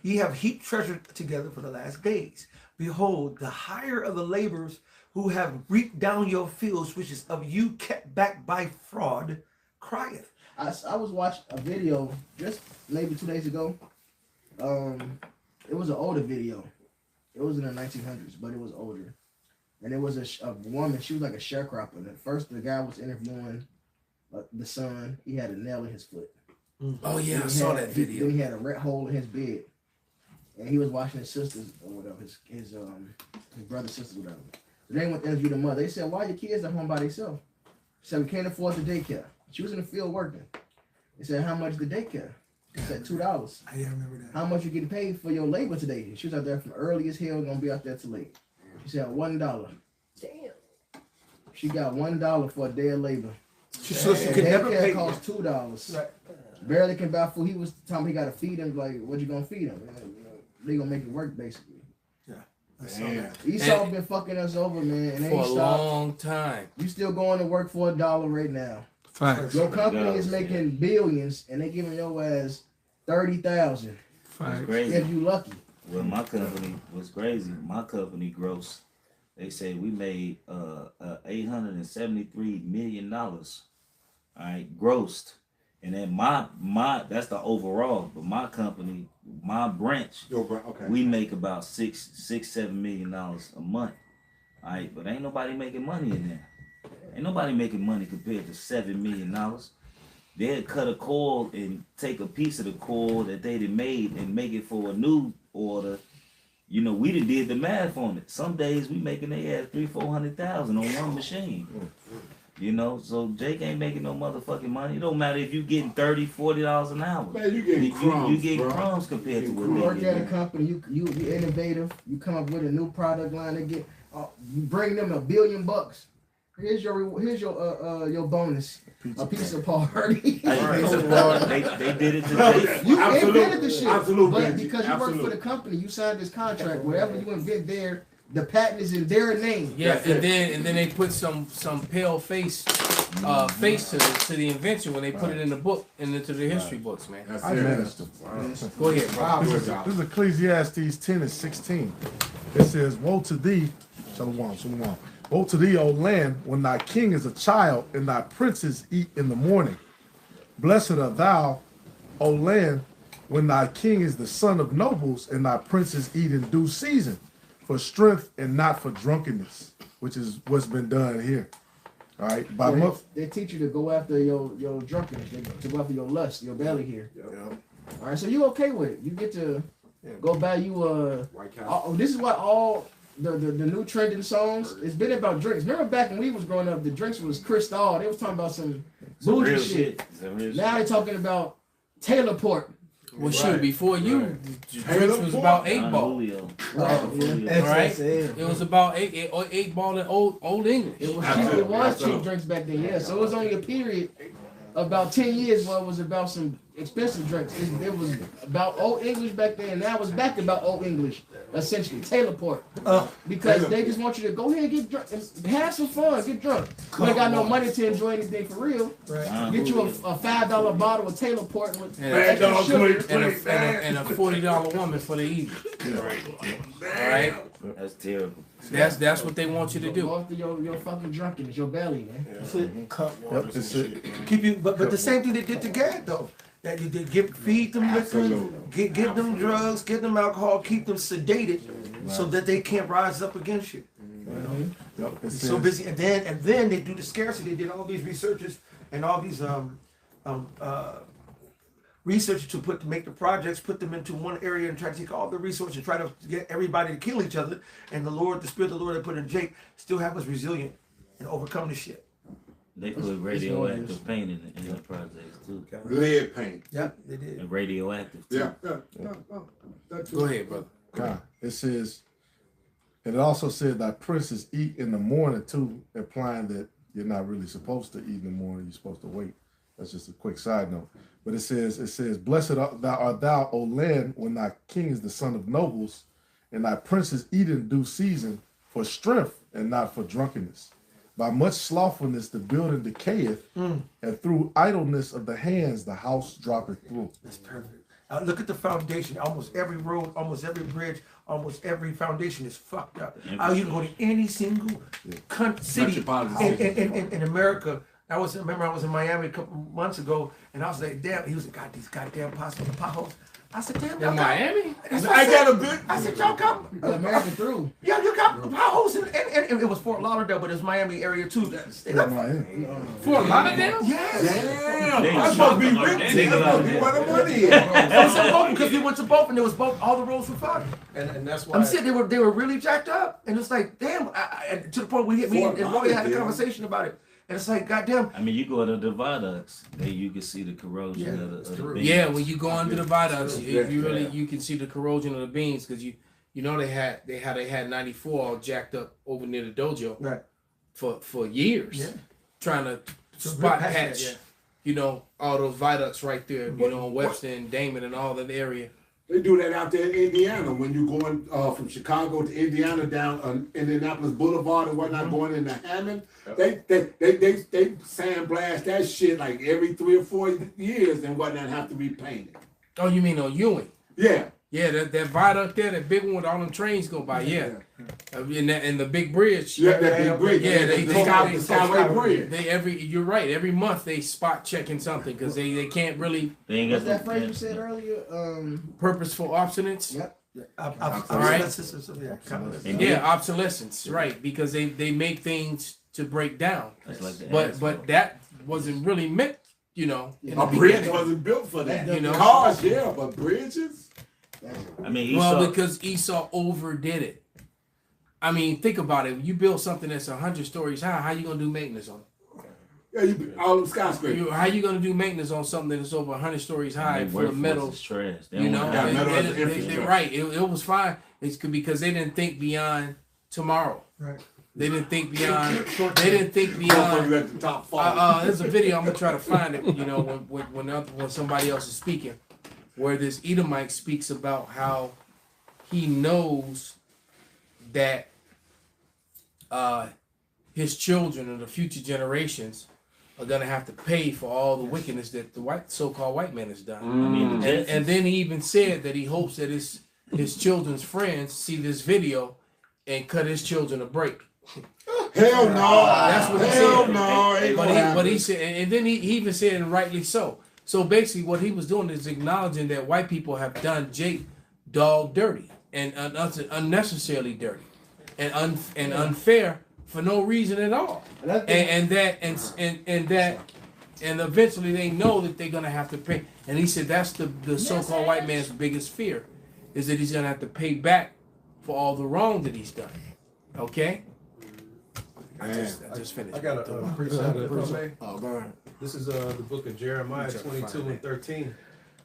Ye have heaped treasure together for the last days. Behold, the hire of the laborers who have reaped down your fields, which is of you kept back by fraud, crieth. I was watching a video just maybe 2 days ago. It was an older video. It was in the 1900s, but it was older. And it was a woman. She was like a sharecropper. At first, the guy was interviewing the son. He had a nail in his foot. Oh yeah, I Then saw he that had- video. Then he had a rat hole in his bed, and he was watching his sisters or whatever, his brother, sisters, whatever. So they went to interview the mother. They said, "Why your kids at home by themselves?" She said, "We can't afford the daycare." She was in the field working. They said, "How much is the daycare?" She said, $2. I remember that. How much you getting paid for your labor today? She was out there from early as hell, gonna be out there till late. She said $1. Damn. She got $1 for a day of labor. So she And could never daycare pay. cost $2. Right. Barely can buy food. He was telling me he got to feed him. Like, what you gonna feed him? They gonna make it work basically. I saw Damn. that. Esau And- been fucking us over, man, and they For ain't a stopped. long time. You still going to work for $1 right now. Facts. Your company is Yeah. making billions, and they giving your ass 30,000 It's Facts. crazy. if you lucky. Well, my company was crazy. My company gross They say we made $873 million. All right, grossed. And then my that's the overall, but my company, my branch, Okay. we make about $7 million a month. All right, but ain't nobody making money in there. Ain't nobody making money compared to $7 million. They'd cut a coil and take a piece of the coil that they done made and make it for a new order. You know, we done did the math on it. Some days we making they ass $300,000-400,000 on one machine. You know, so Jake ain't making no motherfucking money. It don't matter if you getting $30-40 an hour. Man, you getting crumbs, you get bro. crumbs compared to You what work they at a get. company, you innovative, you come up with a new product line, they get you bring them $1 billion. Here's your bonus. A pizza party. They did it to Jake. You Absolute- invented the shit. absolute, But Benji, because you work for absolute. the company, you signed this contract. Whatever you invent there, the patent is in their name. Yeah, That's and it. then they put some pale face to the invention when they put it in the book and into the history books, man. That's I it. minister. Go ahead, bro. This is Ecclesiastes 10:16. It says, "Woe to thee, Shalom, Shalom. Woe to thee, O land, when thy king is a child and thy princes eat in the morning. Blessed art thou, O land, when thy king is the son of nobles and thy princes eat in due season, for strength and not for drunkenness," which is what's been done here. All right, by month. They teach you to go after your drunkenness, to go after your lust, your belly here. All right, so you okay with it? You get to go buy you White Castle. this is what all the new trending songs. It's been about drinks. Remember back when we was growing up, the drinks was Cristal. They was talking about some Some bougie real shit. Some real Now shit. they talking about Taylor Port. Well, shoot, before you, the drinks was about 8-ball. Julio. Right. Right? It was about 8-ball in old English. It was cheap. It was cheap drinks back then. Yeah. So it was only a period about 10 years where it was about some expensive drinks. It was about old English back then. Now it's back about old English, essentially. Taylor Port. Because they just want you to go ahead and get drunk and have some fun, get drunk. You ain't got no money to enjoy anything for real. Get you a $5 bottle of Taylor Port with extra sugar. And a $40 woman for the evening. All right? That's terrible. That's what they want you to Go do. after your fucking drunkenness, your belly, man. Yep, it's it. Keep you, but the same thing they did to Gad though. That you did feed them liquor, give them drugs, give them alcohol, keep them sedated, so that they can't rise up against you. Yep, it It's says, so busy, and then they do the scarcity. They did all these researches and all these research to make the projects, put them into one area and try to take all the resources, try to get everybody to kill each other. And the Spirit of the Lord that put in Jake still have us resilient and overcome this shit. They put radioactive paint in the projects too. Lead paint. Yep, they did. And radioactive too. Go ahead, brother. God, it says, and it also said that princes eat in the morning too, implying that you're not really supposed to eat in the morning. You're supposed to wait. That's just a quick side note. But it says, "Blessed art thou, O land, when thy king is the son of nobles, and thy princes eat in due season, for strength and not for drunkenness. By much slothfulness the building decayeth, and through idleness of the hands the house droppeth through." That's perfect. Look at the foundation. Almost every road, almost every bridge, almost every foundation is fucked up. You can go to any single city in America. I remember I was in Miami a couple months ago, and I was like, damn, he was like, "God, these goddamn potholes." I said, damn, y'all In got- Miami? I got a bit. I said, y'all got American through. Yeah, you got potholes, and it was Fort Lauderdale, but it's Miami area too. They got- Fort Lauderdale? Yes. Damn, I'm supposed to be rich. Nigga I'm supposed to be where the money is. Because we went to both, and there was both. All the roads were fine. And that's why I'm saying they were really jacked up, and it's like, damn. And to the point we Fort and Roy had a Lauderdale. conversation about it, and it's like, goddamn. I mean, you go to the viaducts, there you can see the corrosion of the beams. Yeah, when you go under the viaducts, you can see the corrosion of the beams because you know they had 94 all jacked up over near the dojo Right. for years, Yeah. trying to So spot real passionate, patch, yeah. you know, all those viaducts right there, you know, Webster and Damon and all that area. They do that out there in Indiana when you're going from Chicago to Indiana down Indianapolis Boulevard and whatnot, going into Hammond. They sandblast that shit like every 3 or 4 years and whatnot, have to repaint it. Oh, you mean on Ewing? Yeah. Yeah, that viaduct there, that big one with all them trains go by. Yeah, and the big bridge. Yeah, that big bridge. Yeah, they Skyway Bridge. You're right. Every month they spot checking something because they can't really. They ain't What's got that phrase you said earlier? Purposeful obsolescence. Yep. Obsolescence, right? Because they make things to break down. That's like the But that wasn't really meant, in A the bridge beginning. wasn't built for that. You know? Cars, yeah, but bridges. I mean, Well, because Esau overdid it. I mean, think about it. You build something that's 100 stories high, how you gonna do maintenance on it? Yeah, all them skyscrapers. How you gonna do maintenance on something that's over 100 stories high, full of metal? Trash. You know, got metal as they- infrastructure. right? It was fine. It's because they didn't think beyond tomorrow. Right. They didn't think beyond. They didn't think beyond. Motherfuckers at the top fall. There's a video. I'm gonna try to find it. When somebody else is speaking, where this Edomite speaks about how he knows that his children and the future generations are gonna have to pay for all the wickedness that the so-called white man has done. I mean, And then he even said that he hopes that his children's friends see this video and cut his children a break. Hell no. That's what he Hell said. no. Ain't gonna But happen. he said, and then he even said, and rightly so. So basically, what he was doing is acknowledging that white people have done Jake dog dirty and unnecessarily dirty and unfair for no reason at all. And eventually they know that they're gonna have to pay. And he said that's the so-called white man's biggest fear, is that he's gonna have to pay back for all the wrong that he's done. Okay. I just finished. I got a precept, if I may. Oh, go ahead. This is the book of Jeremiah 22:13.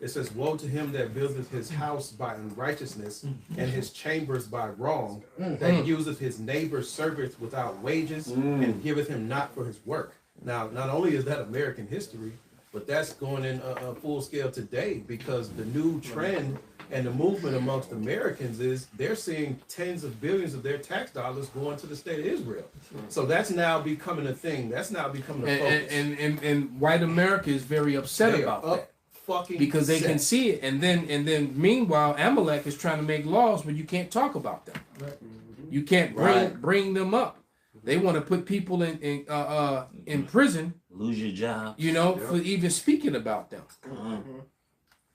It says, "Woe to him that buildeth his house by unrighteousness, and his chambers by wrong, that useth his neighbor's servants without wages, and giveth him not for his work." Now, not only is that American history, but that's going in a full scale today, because the new trend and the movement amongst Americans is they're seeing tens of billions of their tax dollars going to the state of Israel. So that's now becoming a thing. That's now becoming a focus. And white America is very upset They about are that. fucking Because they can set. see it, and then meanwhile Amalek is trying to make laws, but you can't talk about them. You can't bring them up. They want to put people in prison, lose your job. for even speaking about them.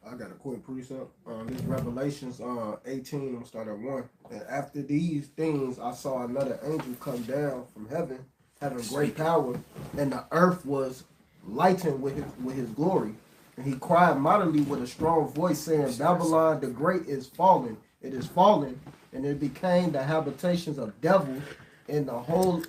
I got a quick precept. This Revelations 18, I'm gonna start at 1. And after these things, I saw another angel come down from heaven, having great power, and the earth was lightened with his glory. And he cried mightily with a strong voice, saying, Babylon the Great is fallen. It is fallen, and it became the habitations of devils, in the hole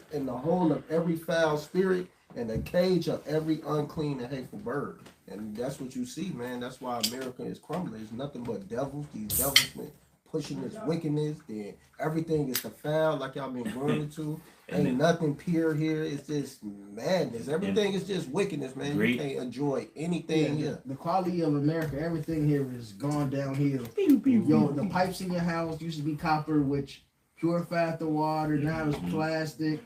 of every foul spirit, and the cage of every unclean and hateful bird. And that's what you see, man. That's why America is crumbling. It's nothing but devils. These devils been pushing this wickedness. Then everything is defiled, like y'all been going into. Ain't nothing pure here. It's just madness. Everything is just wickedness, man. You can't enjoy anything here. The quality of America, everything here is gone downhill. Yo, the pipes in your house used to be copper, which purified the water. Now it's plastic.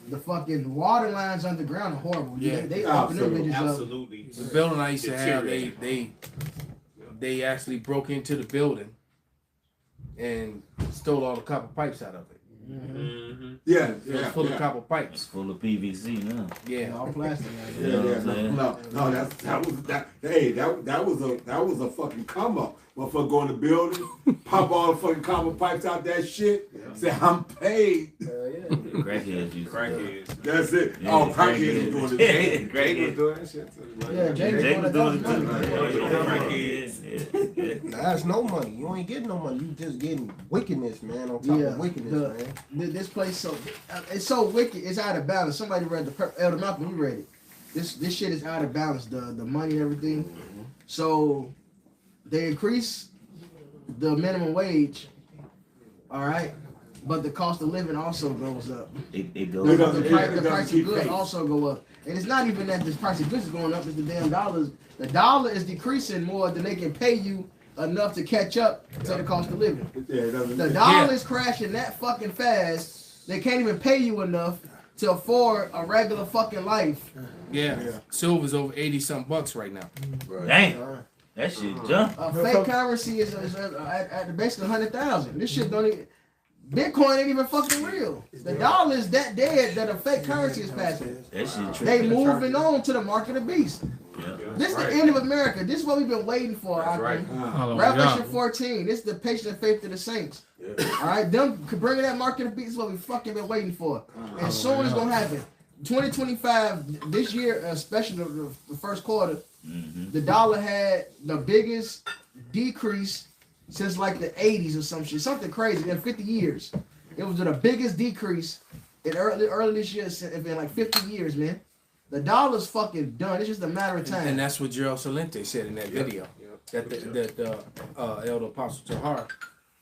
The fucking water lines underground are horrible. Yeah, they open them bitches up. Absolutely. The building I used to have, they actually broke into the building and stole all the copper pipes out of it. Yeah, It was full of copper pipes. It's full of PVC now. Yeah, All plastic. That was a fucking come up. Motherfucker go in the building, pop all the fucking copper pipes out that shit, say I'm paid. Crackheads used to do it. That's it. Yeah, Oh, crackheads was doing it. Greg was doing that shit too. Yeah, Jake was doing it too. That's no money. You ain't getting no money. You just getting wickedness, man, on top of wickedness, man. This place it's so wicked. It's out of balance. Somebody read Elder Malcolm. You read it. This shit is out of balance. The money and everything. So they increase the minimum wage. All right. But the cost of living also goes up. It goes up. The price of goods also go up. And it's not even that the price of goods is going up, it's the damn dollars. The dollar is decreasing more than they can pay you enough to catch up to the cost of living. The dollar is crashing that fucking fast, they can't even pay you enough to afford a regular fucking life. Yeah. Silver's over $80-something right now. Dang. That shit jump. Fake currency is at basically 100,000. This shit don't even. Bitcoin ain't even fucking real. The dollar is that dead that a fake currency is passing. That shit true. They moving on to the mark of the beast. Yeah. This is the end of America. This is what we've been waiting for. Revelation 14. This is the patience and faith of the saints. All right, them bringing that mark of the beast is what we fucking been waiting for. And soon it's gonna happen. 2025 this year, especially the first quarter, the dollar had the biggest decrease since like the 80s or some shit, something crazy. In 50 years, it was the biggest decrease in early this year in like 50 years, man. The dollar's fucking done. It's just a matter of time. And that's what Gerald Salente said in that video that the Elder Apostle Tahar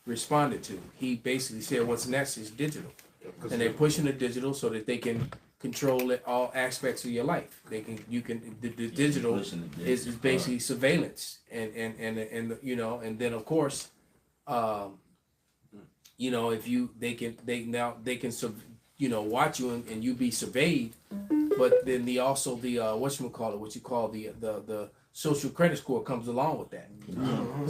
responded to. He basically said what's next is digital, and they're pushing the digital so that they can control it, all aspects of your life. The digital is basically surveillance, and you know, and then of course, you know, if they can watch you and you be surveyed, but then what you call the social credit score comes along with that.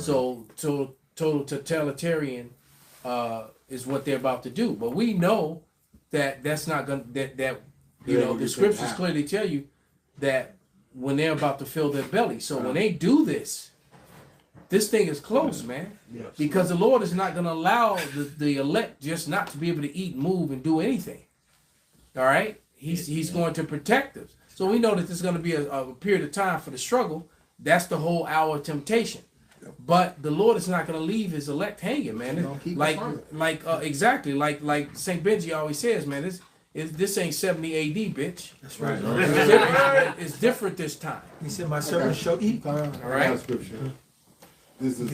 So total totalitarian is what they're about to do, but we know that that's not gonna that. You know, the scriptures clearly tell you that when they're about to fill their belly. So when they do this thing is close, man. Because the Lord is not going to allow the elect just not to be able to eat, move, and do anything. All right? He's going to protect us. So we know that there's going to be a period of time for the struggle. That's the whole hour of temptation. But the Lord is not going to leave his elect hanging, man. Exactly. Like St. Benji always says, man, this ain't 70 AD, bitch. That's right. It's different this time. He said, "My servant shall eat." All right. Scripture. This is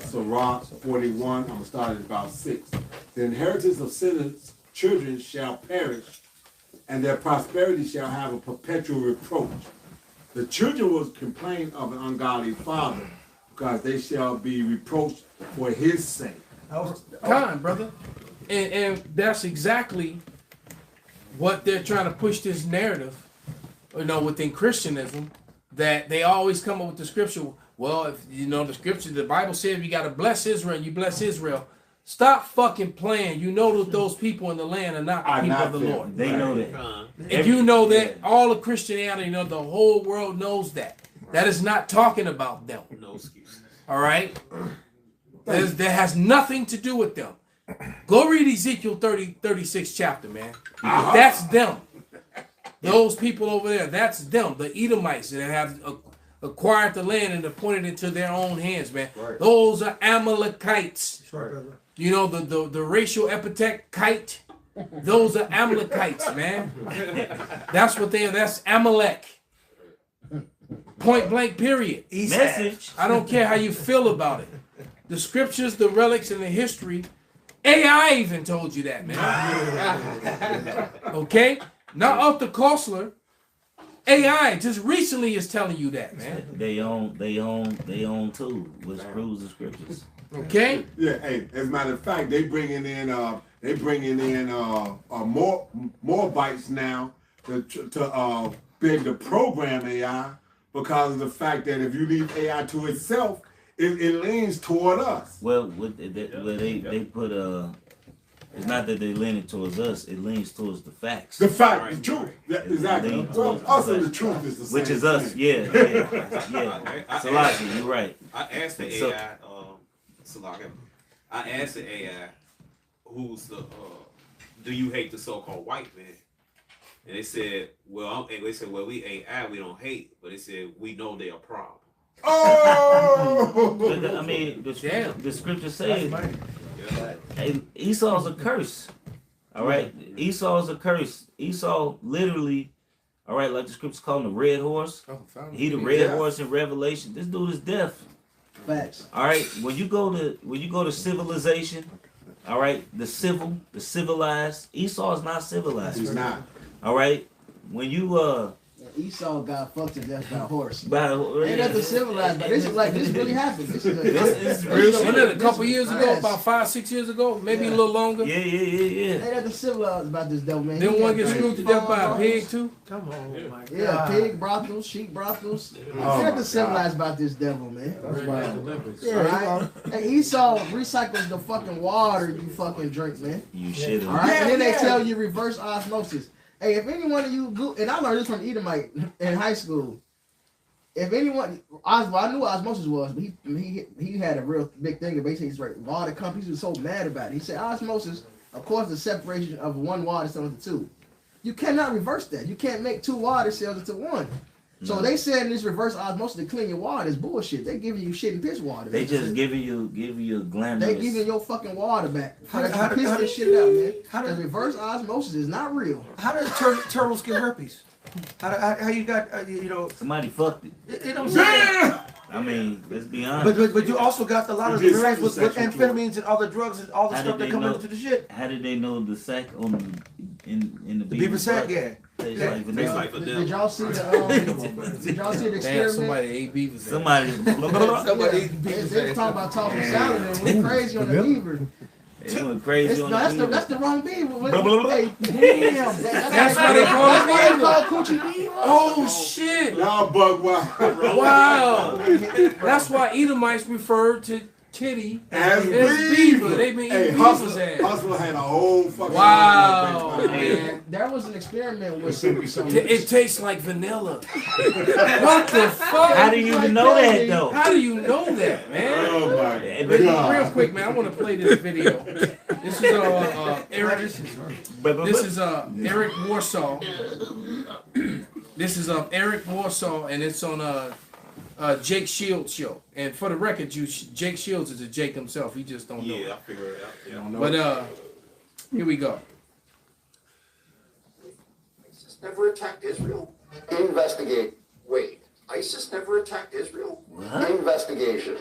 Sirach 41. I'm gonna start at about 6. The inheritance of sinners' children shall perish, and their prosperity shall have a perpetual reproach. The children will complain of an ungodly father, because they shall be reproached for his sake. Time, brother, and that's exactly what they're trying to push this narrative, you know, within Christianism, that they always come up with the scripture. Well, if you know the scripture, the Bible says you got to bless Israel, you bless Israel. Stop fucking playing. You know that those people in the land are not the people of the Lord. They know that. If you know that, all of Christianity, you know, the whole world knows that. That is not talking about them. No excuse. All right? That has nothing to do with them. Go read Ezekiel 36 chapter, man. That's them. Those people over there, that's them. The Edomites that have acquired the land and appointed it to their own hands, man. Right. Those are Amalekites. Right. You know, the racial epithet kite. Those are Amalekites, man. That's what they are. That's Amalek. Point blank, period. Message. I don't care how you feel about it. The scriptures, the relics, and the history. AI even told you that, man. Okay? Not Arthur Koestler. AI just recently is telling you that, man. They own too, which proves the scriptures. Okay? Yeah, hey, as a matter of fact, they bringing in more bytes now to be able to program AI, because of the fact that if you leave AI to itself, it leans toward us. Well, they put it's not that they lean it towards us; it leans towards the facts. The fact, the truth, exactly. Well, us and the truth is the same. Which is us, thing. yeah. Salaki, you're right. I asked the AI, Salaki, I asked the AI, who's the do you hate the so-called white man? And they said, well, we AI, we don't hate, but they said we know they're a problem. Oh! But I mean, the scripture says Esau's a curse. All right, Esau's a curse. Esau literally, all right, like the scriptures call him the red horse. He the red horse in Revelation. This dude is deaf. Facts. All right, when you go to civilization, all right, the civilized. Esau is not civilized. He's not. All right, when you Esau got fucked to death by a horse. By Ain't nothing civilized, but this is like this really happened. This is Wasn't it a couple years ago, about 5-6 years ago, maybe a little longer? Yeah. Ain't nothing civilized about this dope man. Then one get screwed to death by a pig too. Come on, my God. Yeah, pig brothels, sheep brothels. Ain't nothing civilized about this devil, man. Yeah, right. And Esau recycles the fucking water you fucking drink, man. You should All right, have. and then they tell you reverse osmosis. Hey, if any one of you and I learned this from Edomite in high school. If anyone, I knew what osmosis was, but he had a real big thing. Basically, he's right. Water companies were so mad about it. He said osmosis, of course, the separation of one water cell into two. You cannot reverse that. You can't make two water cells into one. So they said this reverse osmosis to clean your water is bullshit. They giving you shit and piss water. They just giving you a glamorous. They giving your fucking water back. How Piss this shit out, man. Because reverse osmosis is not real. How does turtles get herpes? How you got Somebody fucked it. You know what I'm saying? I mean, let's be honest. But you also got a lot of the drugs with amphetamines and other drugs and all the How stuff did that they come know- into the shit. How did they know the sack on in the Beaver sack, butt yeah. tastes Yeah. like vanilla? Like Did vanilla. y'all see the did y'all see the Damn, experiment? somebody ate beavers. Somebody. Somebody ate They beavers. was talking about tossing salad and went crazy on the beaver. They went crazy on the That's beaver. the wrong beaver. Hey, Damn. That's why they call it That's why they beaver. call Coochie beaver. Oh shit! Y'all bug wild. Wow. That's why Edomites referred to Kitty As beaver. beaver. They been Hey, eating beaver's ass. Hustler had a whole fucking. Wow, man. man. There was an experiment with some It tastes like vanilla. What the fuck? How do you know that though? How do you know that, man? Oh my Real God. quick, man. I want to play this video. This is Eric. This is Eric Warsaw. This is Eric Warsaw, and it's on Jake Shields show. And for the record, Jake Shields is a Jake himself. He just don't know. Yeah, I figured it out. Yeah. But here we go. ISIS never attacked Israel? Investigate. Wait, ISIS never attacked Israel? What? Investigation.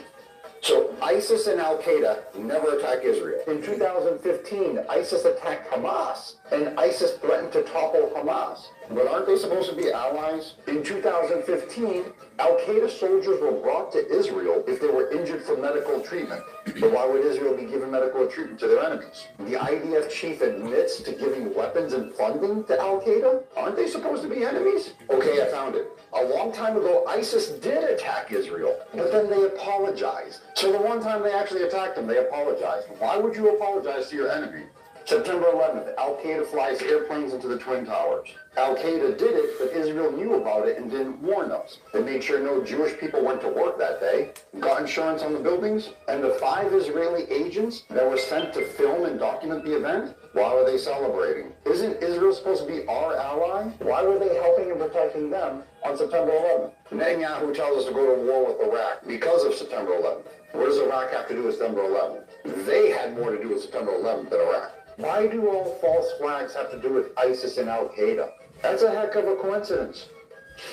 So ISIS and Al-Qaeda never attacked Israel. In 2015, ISIS attacked Hamas, and ISIS threatened to topple Hamas. But aren't they supposed to be allies? In 2015, Al-Qaeda soldiers were brought to Israel if they were injured for medical treatment. But why would Israel be giving medical treatment to their enemies? The IDF chief admits to giving weapons and funding to Al-Qaeda? Aren't they supposed to be enemies? Okay, I found it. A long time ago, ISIS did attack Israel, but then they apologized. So the one time they actually attacked them, they apologized. Why would you apologize to your enemy? September 11th, Al-Qaeda flies airplanes into the Twin Towers. Al-Qaeda did it, but Israel knew about it and didn't warn us. They made sure no Jewish people went to work that day, got insurance on the buildings, and the 5 Israeli agents that were sent to film and document the event, why were they celebrating? Isn't Israel supposed to be our ally? Why were they helping and protecting them on September 11th? Netanyahu tells us to go to war with Iraq because of September 11th. What does Iraq have to do with September 11th? They had more to do with September 11th than Iraq. Why do all false flags have to do with ISIS and Al-Qaeda? That's a heck of a coincidence.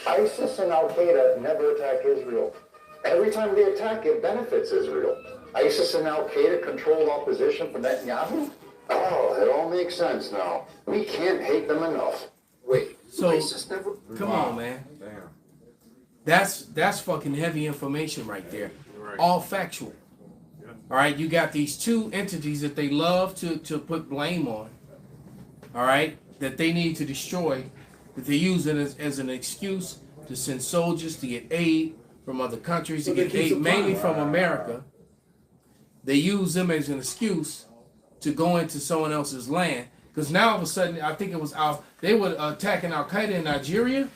ISIS and Al-Qaeda never attack Israel. Every time they attack, it benefits Israel. ISIS and Al-Qaeda controlled opposition for Netanyahu? Oh, it all makes sense now. We can't hate them enough. Wait, So, ISIS never... come on, man. Damn. That's fucking heavy information right there. All factual. All right, you got these two entities that they love to put blame on. All right, that they need to destroy, that they use it as an excuse to send soldiers to get aid from other countries, to get aid mainly from America. They use them as an excuse to go into someone else's land. Because now all of a sudden, I think it was they were attacking Al Qaeda in Nigeria.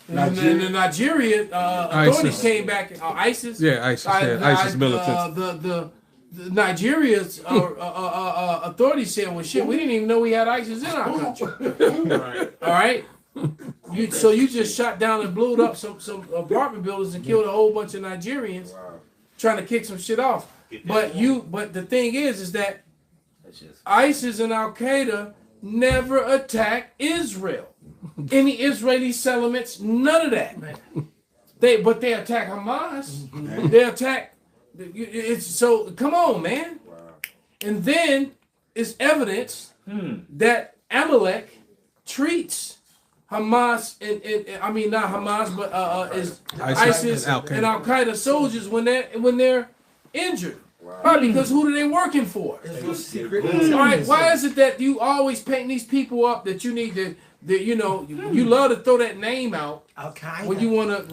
And the Nigeria authorities ISIS. came back. ISIS. Yeah, ISIS. Yeah, ISIS militants. The Nigeria's authorities said, "Well, shit, we didn't even know we had ISIS in our country." All right. So you just shot down and blew up some apartment buildings and killed a whole bunch of Nigerians, trying to kick some shit off. But the thing is that ISIS and Al Qaeda never attacked Israel. Any Israeli settlements, none of that. But they attack Hamas. They attack. So come on, man. And then it's evidence that Amalek treats Hamas and I mean not Hamas, but is ISIS and and Al Qaeda soldiers when they're injured. Right, because who are they working for? All right, why is it that you always paint these people up that you need to, that you know, you love to throw that name out Al Qaeda. when you wanna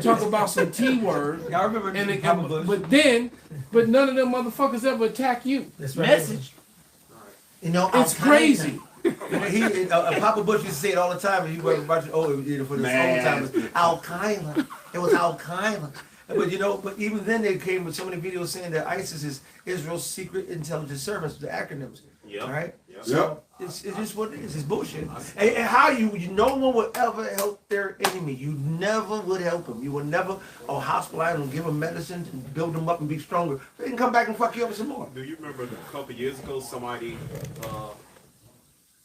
talk about some T word. Y'all remember Papa Bush? But none of them motherfuckers ever attack you. That's right. Message. You know, It's crazy. Papa Bush used to say it all the time. And he was about to, oh, he did it for the old timers. Al Qaeda. It was Al Qaeda. But you know, but even then they came with so many videos saying that ISIS is Israel's secret intelligence service, the acronyms. Yep. Right? Yep. So it's just what it is. It's bullshit. And how you no one would ever help their enemy. You never would help them. You would never hospitalize them, give them medicine, and build them up and be stronger. They can come back and fuck you up some more. Do you remember a couple years ago somebody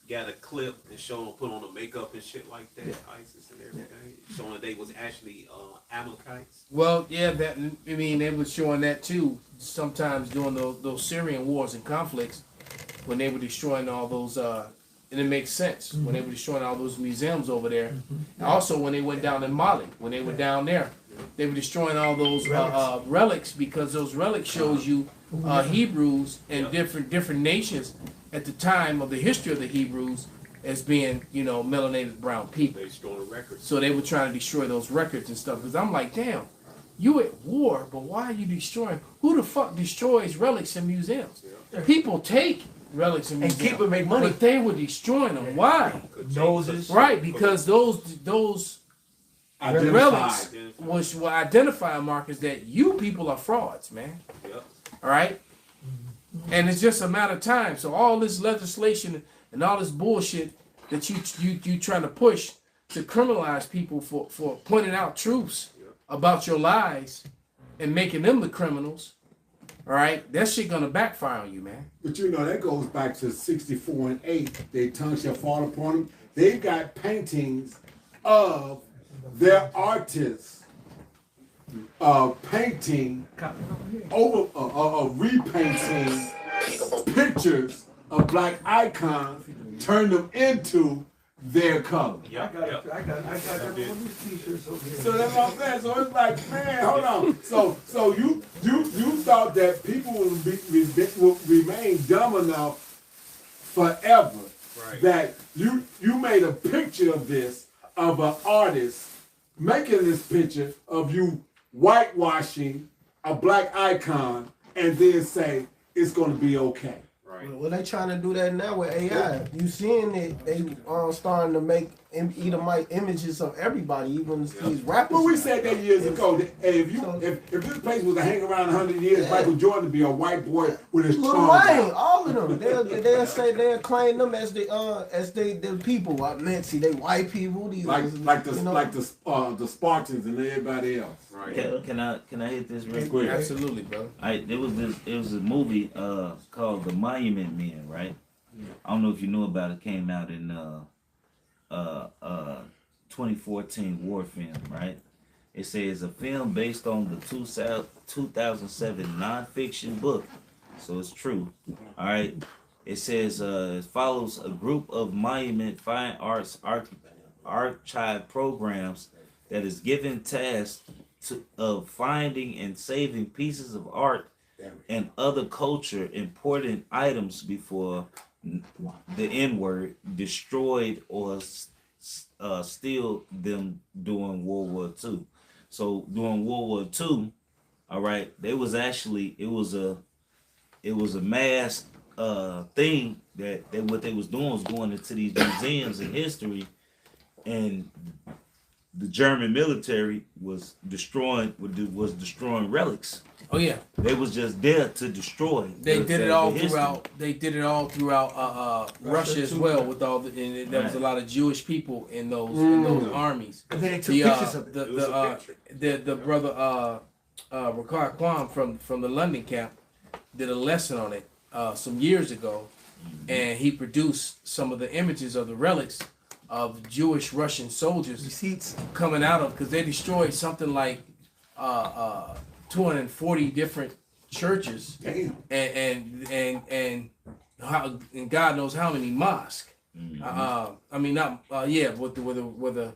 got a clip and showed them put on the makeup and shit like that, ISIS and everything, showing that they was actually Amalekites? Well, yeah, that I mean they were showing that too. Sometimes during those Syrian wars and conflicts, when they were destroying all those, and it makes sense when they were destroying all those museums over there. And also when they went down in Mali, when they were down there, they were destroying all those relics because those relics shows you Hebrews and different nations at the time of the history of the Hebrews as being, you know, melanated brown people. They destroying the records. So they were trying to destroy those records and stuff. Because I'm like, damn, you at war, but why are you destroying? Who the fuck destroys relics in museums? Yeah. People take relics in museums. And keep and make money. But they were destroying them. Why? Noses. Right, because those relics will identify markers that you people are frauds, man. Yep. All right? And it's just a matter of time. So all this legislation and all this bullshit that you trying to push to criminalize people for pointing out truths about your lies and making them the criminals, all right, that shit gonna backfire on you, man. But you know, that goes back to 64 and 8. Their tongue shall fall upon them. They've got paintings of their artists painting over repainting pictures of black icons, turn them into their color. I got one of these t-shirts over here. So that's what I'm saying. So it's like, man, hold on. So you thought that people would remain dumb enough forever, right, that you made a picture of this of an artist making this picture of you whitewashing a black icon and then say it's going to be okay. Right. Well, they trying to do that now with AI. You seeing it? They starting to make Edomite images of everybody, even these rappers. But we said that years ago. That, hey, if this place was to hang around 100 years, Michael Jordan would be a white boy with his Lil tongue Wayne, out. all of them. They'll say they'll claim them as the people. Man, see, they white people. These like the Spartans and everybody else. Right. Can I hit this real quick? Absolutely, bro. It was a movie called The Monument Men, right? I don't know if you know about it. Came out in 2014 war film, right? It says a film based on the 2007 nonfiction book, so it's true. All right. It says it follows a group of monument fine arts archive programs that is given tasks of finding and saving pieces of art and other culture important items before the N-word destroyed or steal them during World War II. So during World War II, all right, it was a mass thing that what they was doing was going into these museums in history, and the German military was destroying relics. Oh yeah, they was just there to destroy. They did it all throughout. They did it all throughout Russia as well. With all the, and there was a lot of Jewish people in those armies. And then they took pictures of the brother Ricard Kwam from the London camp did a lesson on it some years ago, and he produced some of the images of the relics of Jewish Russian soldiers receipts coming out of, because they destroyed something like 240 different churches. Damn. And God knows how many mosques. I mean, not yeah, with the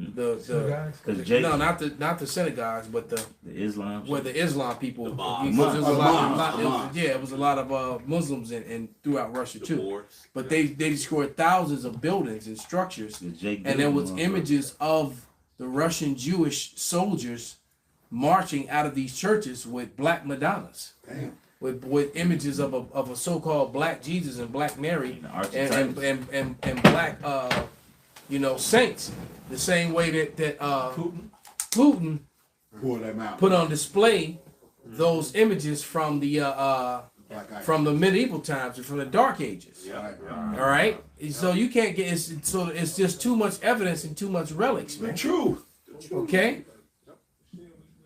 Because Jake, no, not the synagogues, but the Islam, where the Islam people. The Because there's a lot, it was a lot of Muslims and throughout Russia too. But they destroyed thousands of buildings and structures, and there was images of the Russian Jewish soldiers marching out of these churches with black Madonnas. Damn. With images of a so-called black Jesus and black Mary and black saints, the same way that Putin put on display those images from the medieval times and from the Dark Ages. All right, so you can't get it's just too much evidence and too much relics, man. The truth. Okay.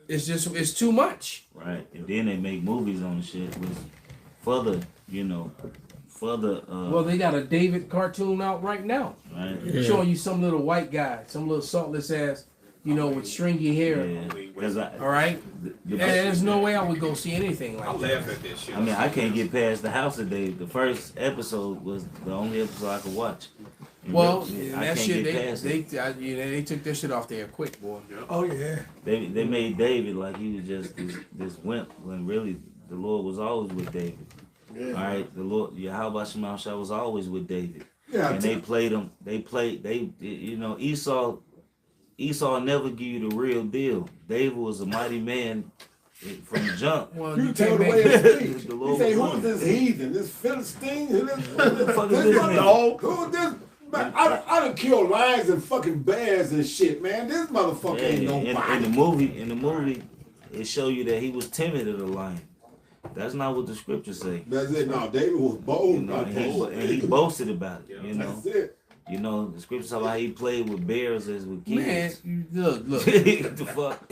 It's too much. Right, and then they make movies on the shit with further. Well, they got a David cartoon out right now, right? Showing you some little white guy, some little saltless ass, with stringy hair. Yeah. All right, there's no way I would go see anything like that. I laugh at this shit. I mean, I can't get past the house today. The first episode was the only episode I could watch. Well, I that can't shit get past it. they took that shit off there quick, boy. Oh yeah. They made David like he was just this wimp when really the Lord was always with David. Yeah. All right, the Lord Yahweh Shema Shah was always with David. Yeah, and they played him. Esau never give you the real deal. David was a mighty man from the jump. Well, you tell the way it speaks. You say, who's this heathen? This Philistine? Who this? Man, I done killed lions and fucking bears and shit, man. This motherfucker ain't nobody. In the movie, it show you that he was timid of the lion. That's not what the scriptures say. That's it. No, David was bold. And he boasted about it. That's it. The scriptures about how he played with bears as with kids. Man, look. What the fuck?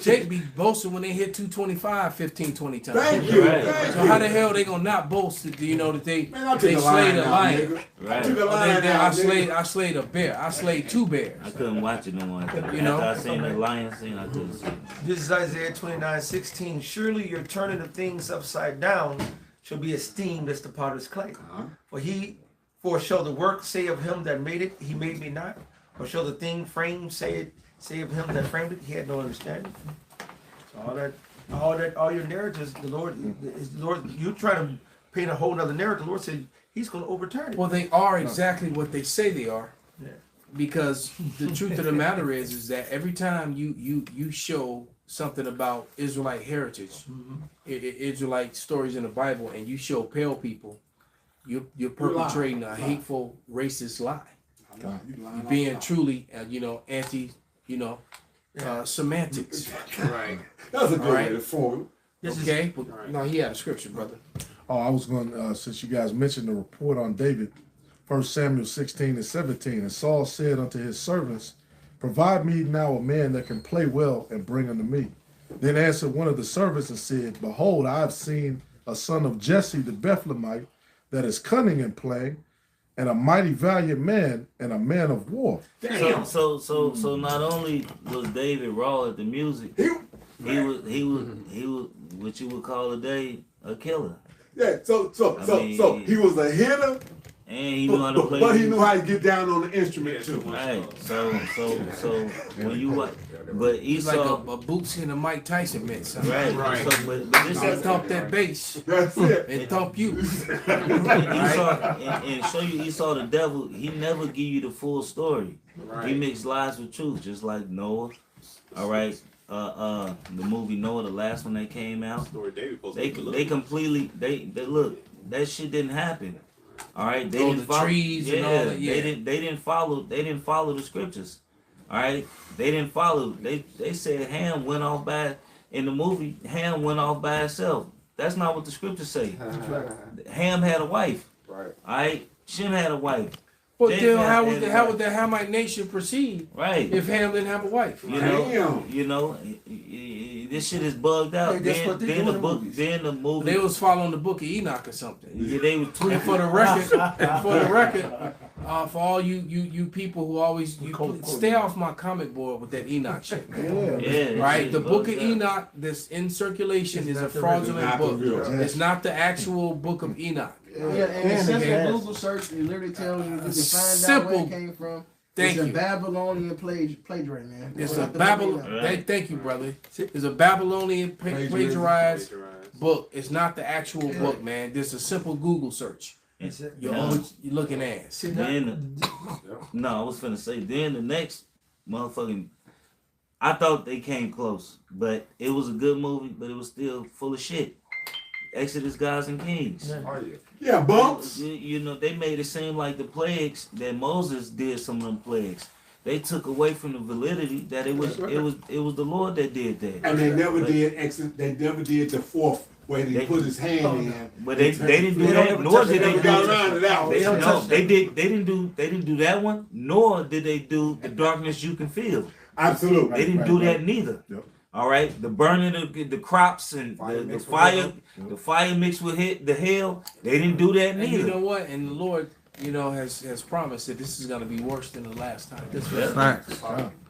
Jake be boasting when they hit 225 15, 20 times. Thank you. Right. So how the hell they gonna not boast that that they slayed a lion? Right. I took a lion I slayed a bear. I slayed 2 bears. I couldn't watch it no more. After I seen the lion scene, I couldn't see it. This is Isaiah 29:16. Surely your turning of things upside down shall be esteemed as the potter's clay. For shall the work say of him that made it, he made me not? Or shall the thing framed say of him that framed it, he had no understanding? So all your narratives, the Lord, you try to paint a whole other narrative. The Lord said he's going to overturn it. Well, they are exactly what they say they are. Yeah. Because the truth of the matter is that every time you show something about Israelite heritage, Israelite stories in the Bible, and you show pale people, you're perpetrating a hateful, racist lie. You're being truly, anti, semantics. Right. That's a good way to form. Okay. No, he had a scripture, brother. Oh, I was going since you guys mentioned the report on David, 1 Samuel 16:17, and Saul said unto his servants, provide me now a man that can play well and bring unto me. Then answered one of the servants and said, behold, I have seen a son of Jesse the Bethlehemite, that is cunning in playing, and a mighty valiant man, and a man of war. So not only was David raw at the music, he was what you would call today a killer. Yeah. So he was a hitter. And he knew how to play. But he knew how to get down on the instrument too. Right. So when you but Esau like a boots in a Mike Tyson mix. Right. So, but this is thump that bass. That's it. And thump you. Esau and show you Esau the devil. He never give you the full story. Right. He mixed lies with truth, just like Noah. All right. The movie Noah, the last one that came out. They completely look. That shit didn't happen. All right, they didn't follow trees and all that. Yeah. They didn't follow the scriptures. All right, they didn't follow. They said Ham went off by in the movie. Ham went off by itself. That's not what the scriptures say. Ham had a wife. Right. All right, Shem had a wife. But then how would the Hamite nation proceed? Right. If Ham didn't have a wife. You know, this shit is bugged out. Hey, then the movie. They was following the book of Enoch or something. Yeah, they was and for the record, For all you people who always stay off my comic board with that Enoch shit. Yeah, Right? The book of Enoch that's in circulation is a fraudulent book. It's not the actual book of Enoch. Yeah, and a simple Google search, you literally tell you, you can find out where it came from. Thank it's you. a Babylonian plagiarism, man. It's a Babylon. Thank you, brother. It's a Babylonian plagiarized book. It's not the actual book, man. This is a simple Google search. You're looking at. No, I was finna say. Then the next motherfucking, I thought they came close, but it was a good movie, but it was still full of shit. Exodus, Gods, and Kings. Yeah, bumps. You know, they made it seem like the plagues that Moses did some of them plagues. They took away from the validity that it was the Lord that did that. And they never did Exodus. They never did the fourth where he put his hand in. But they didn't do that. Nor did they got around to that one. They didn't do that one. Nor did they do the darkness you can feel. Absolutely. They didn't do that neither. Yep. All right, the burning of the crops and the fire mixed with the hail. They didn't do that neither. And you know what? And the Lord, has promised that this is going to be worse than the last time.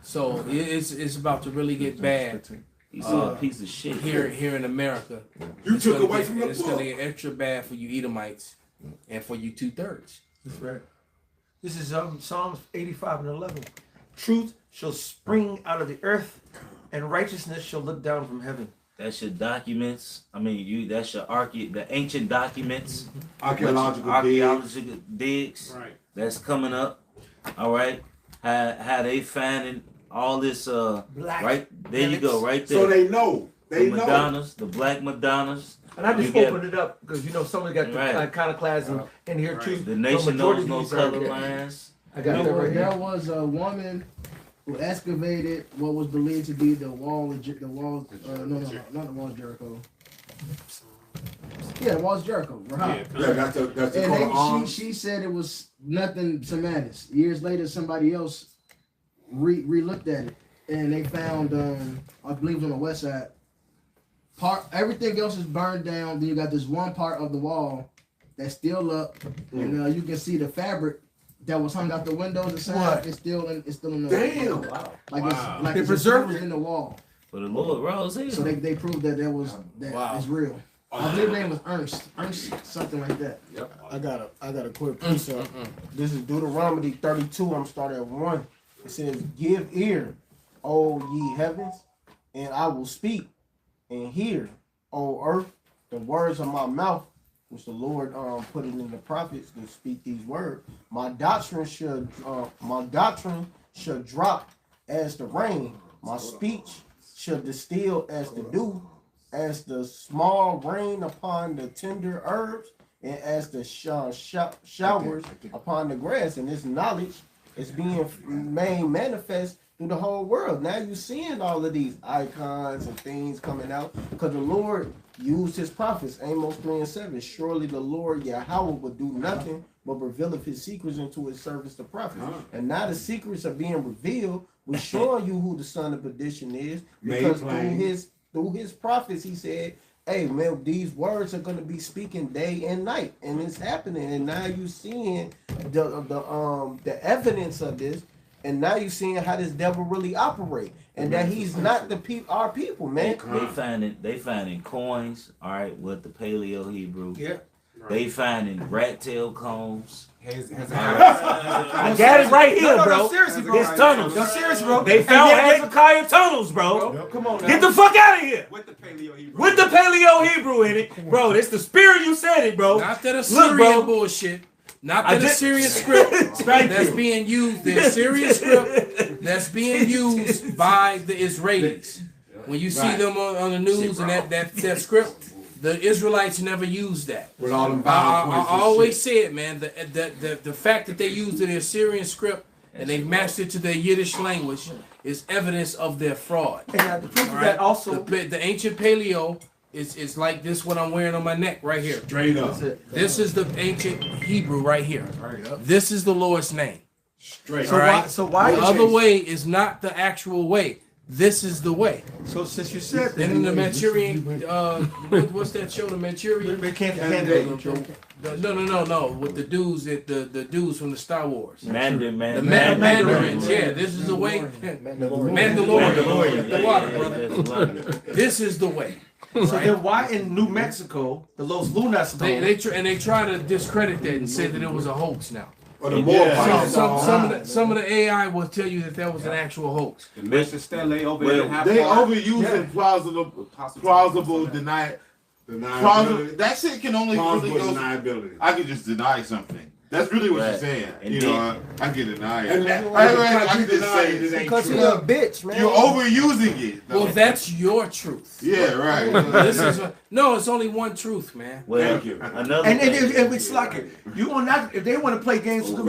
So it's about to really get bad. He's a piece of shit here in America. You took away from the It's going to get extra bad for you Edomites and for you 2/3. That's right. This is Psalms 85 and 11. Truth shall spring out of the earth, and righteousness shall look down from heaven. That's your documents. I mean, that's your the ancient documents, archaeological digs. Right. That's coming up. All right. How they finding all this? Right there, you go. Right there. So they know. The Madonnas, the black Madonnas. And I just opened it up because somebody got the iconoclasm in here too. The nation knows no color lines. I got that right. There was a woman who excavated what was believed to be the walls of Jericho. Yeah, the walls of Jericho. Right? Yeah, that's the color arms. She said it was nothing to madness. Years later, somebody else re-looked at it, and they found, I believe it was on the west side, everything else is burned down. Then you got this one part of the wall that's still up, and you can see the fabric that was hung out the windows. The side it's still in the damn. Wow. Like they preserved it in the wall. For the Lord rose here. So they proved that is real. I believe his name was Ernst, something like that. Yep. I got a quick precept. This is Deuteronomy 32. I'm starting at 1. It says, "Give ear, O ye heavens, and I will speak, and hear, O earth, the words of my mouth, which the Lord put it in the prophets to speak these words. My doctrine should drop as the rain. My speech shall distill as the dew, as the small rain upon the tender herbs, and as the showers upon the grass." And this knowledge is being made manifest through the whole world. Now you're seeing all of these icons and things coming out because the Lord used his prophets. Amos 3:7. Surely the Lord Yahweh would do nothing but revealeth his secrets into his servants the prophets. And now the secrets are being revealed. We're showing you who the son of perdition is, because through his prophets he said, hey man, these words are going to be speaking day and night, and it's happening. And now you're seeing the evidence of this, and now you're seeing how this devil really operate, and that he's not our people, man. They finding coins, all right, with the Paleo Hebrew. Yeah. Right. They finding rat tail combs. I got it right here, bro. No, seriously, bro. It's tunnels. No, seriously, bro. They found Hezekiah tunnels, bro. Yep. Come on now. Get the fuck out of here. With the Paleo Hebrew. With the Paleo Hebrew in it. Bro, it's the spirit you said it, bro. Not that Assyrian bullshit. Not that Assyrian script that's being used. The Assyrian script that's being used by the Israelis. When you see them on the news and that script, the Israelites never used that. With all them I always say it, man. The fact that they used the Assyrian script and they matched it to their Yiddish language is evidence of their fraud. And the proof of that also, the ancient Paleo is like this. What I'm wearing on my neck right here. Straight up. This is the ancient Hebrew right here. This is the Lord's name. Straight. So why the other way is not the actual way. this is the way. So since you said that, And in the Manchurian, what's that show? The Manchurian. we can't No. With the dudes, the dudes from the Star Wars. Mandarins. Yeah, this is the way. Mandalorian. The water, brother. This is the way. So then why in New Mexico, the Los Lunas They try to discredit that and say that it was a hoax now. Or the more Some of the AI will tell you that was an actual hoax. The Mr. Stanley over there. They overusing plausible deniability. That shit can only really go. Deniability. I can just deny something. That's really what you're saying. And you know, I can deny it. And I can just say it ain't Because true. you're a bitch, man. you're overusing it. Well, that's your truth. Yeah, right. This is no. It's only one truth, man. Well, Thank you. another and thing- it's like it. You will not if they want to play games with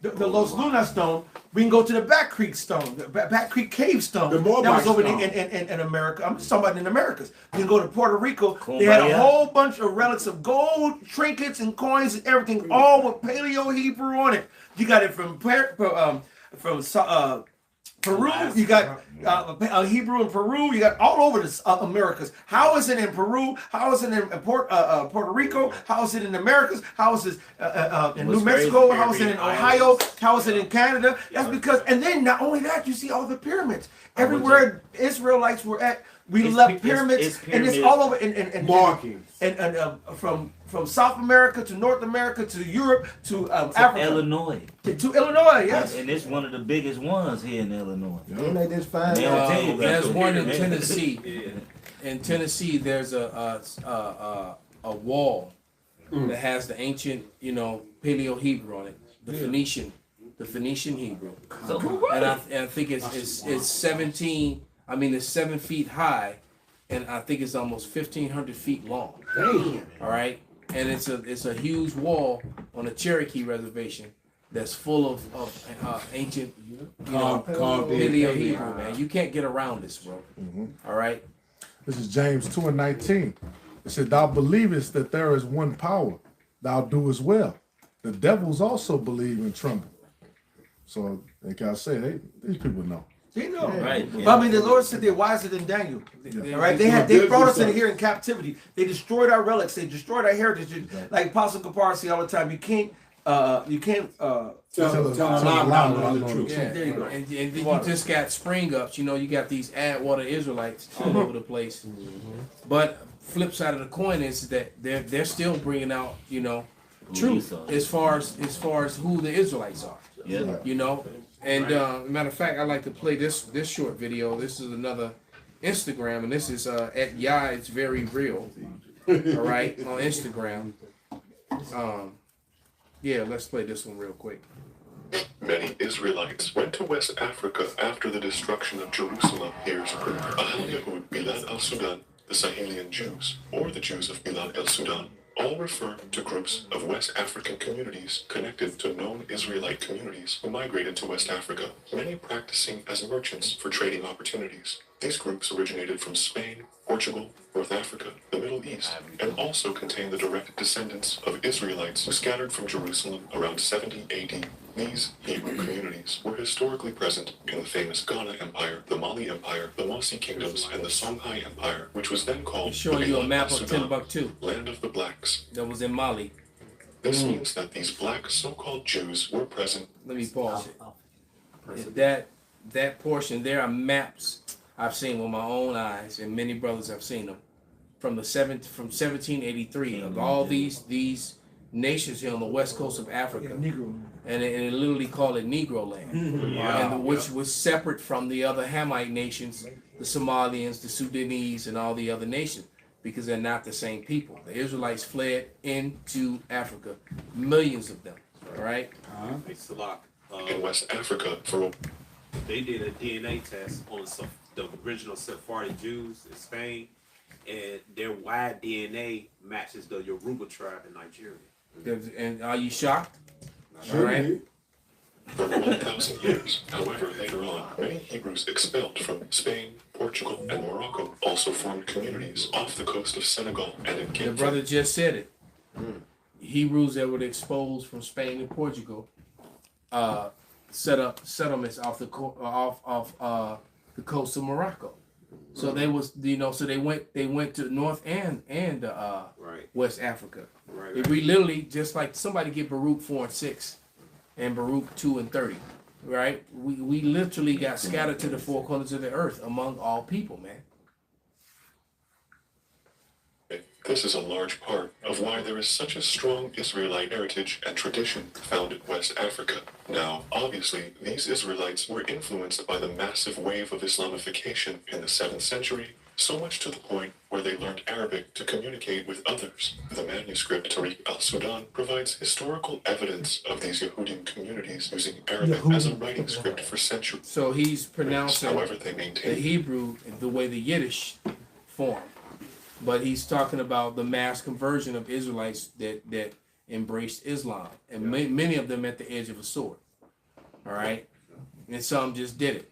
the Los Lunas Stone. We can go to the Back Creek Stone, the Back Creek Cave Stone. The Moabite that was over Stone. in America. I'm just talking about in Americas. We can go to Puerto Rico. They had a whole bunch of relics of gold, trinkets, and coins and everything, all with Paleo Hebrew on it. You got it from Peru, you got Hebrew in Peru, you got all over the Americas. How is it in Peru? How is it in Puerto Rico? How is it in the Americas? How is it in New Mexico? How is it in Ohio? How is it in Canada? That's because, and then not only that, you see all the pyramids. Everywhere Israelites were at, we left pyramids, and it's all over in Markings. And from South America to North America to Europe to Africa. Illinois. To Illinois, yes. And it's one of the biggest ones here in Illinois. And they just find They don't tell you There's about one that. in Tennessee. In Tennessee, there's a wall that has the ancient, Paleo Hebrew on it, the Phoenician Hebrew. So who And wrote I think it's 17. I mean, it's 7 feet high, and I think it's almost 1,500 feet long. Damn. All right, and it's a huge wall on a Cherokee reservation that's full of ancient, Paleo Hebrew, man. You can't get around this, bro. All right. This is James 2:19. It said, "Thou believest that there is one power, thou doest well. The devils also believe and tremble." So, like I say, these people know. They know, Right. But I mean, the Lord said they're wiser than Daniel. All right, they brought us in here in captivity. They destroyed our relics. They destroyed our heritage. Like Apostle Kapar say all the time, you can't Tell them about the truth. Yeah, There you go. and you just got spring ups. You got these Adwater Israelites all over the place. But flip side of the coin is that they're still bringing out truth as far as who the Israelites are. Yeah. And matter of fact, I like to play this short video. This is another Instagram, and this is at Yah It's Very Real. All right, on Instagram. Yeah, let's play this one real quick. Many Israelites went to West Africa after the destruction of Jerusalem. Here's proof. Al-Yahud Bilad al-Sudan, the Sahelian Jews, or the Jews of Bilad al-Sudan, all refer to groups of West African communities connected to known Israelite communities who migrated to West Africa, many practicing as merchants for trading opportunities. These groups originated from Spain, Portugal, North Africa, the Middle East, and also contain the direct descendants of Israelites who scattered from Jerusalem around 70 AD. These Hebrew communities were historically present in the famous Ghana Empire, the Mali Empire, the Mosi Kingdoms, and the Songhai Empire, which was then called It's showing you a map of Timbuktu. Land of the Blacks. That was in Mali. This means that these black so-called Jews were present. Let me pause it. That portion there are maps I've seen with my own eyes, and many brothers have seen them from 1783 of all these nations here on the west coast of Africa, and they literally call it Negro land, which was separate from the other Hamite nations, the Somalians, the Sudanese, and all the other nations, because they're not the same people. The Israelites fled into Africa, millions of them. All right. Hey, Salak, In West Africa, for they did a DNA test on the original Sephardic Jews in Spain, and their wide DNA matches the Yoruba tribe in Nigeria. And are you shocked? Sure. All right. For 1,000 years. However, later on, many Hebrews expelled from Spain, Portugal, and Morocco also formed communities off the coast of Senegal and in The Cape brother just said it. Hebrews that were exposed from Spain and Portugal set up settlements off the coast of Morocco. So they was, so they went to North and Right. West Africa. Right. We literally, just like somebody get Baruch 4 and 6 and Baruch 2 and 30, right? We literally got scattered to the four corners of the earth among all people, man. This is a large part of why there is such a strong Israelite heritage and tradition found in West Africa. Now, obviously, these Israelites were influenced by the massive wave of Islamification in the 7th century, so much to the point where they learned Arabic to communicate with others. The manuscript Tariq al-Sudan provides historical evidence of these Yehudim communities using Arabic as a writing script for centuries. So he's pronouncing However, they the maintain Hebrew the way the Yiddish form. But he's talking about the mass conversion of Israelites that embraced Islam. And many of them at the edge of a sword. All right? And some just did it.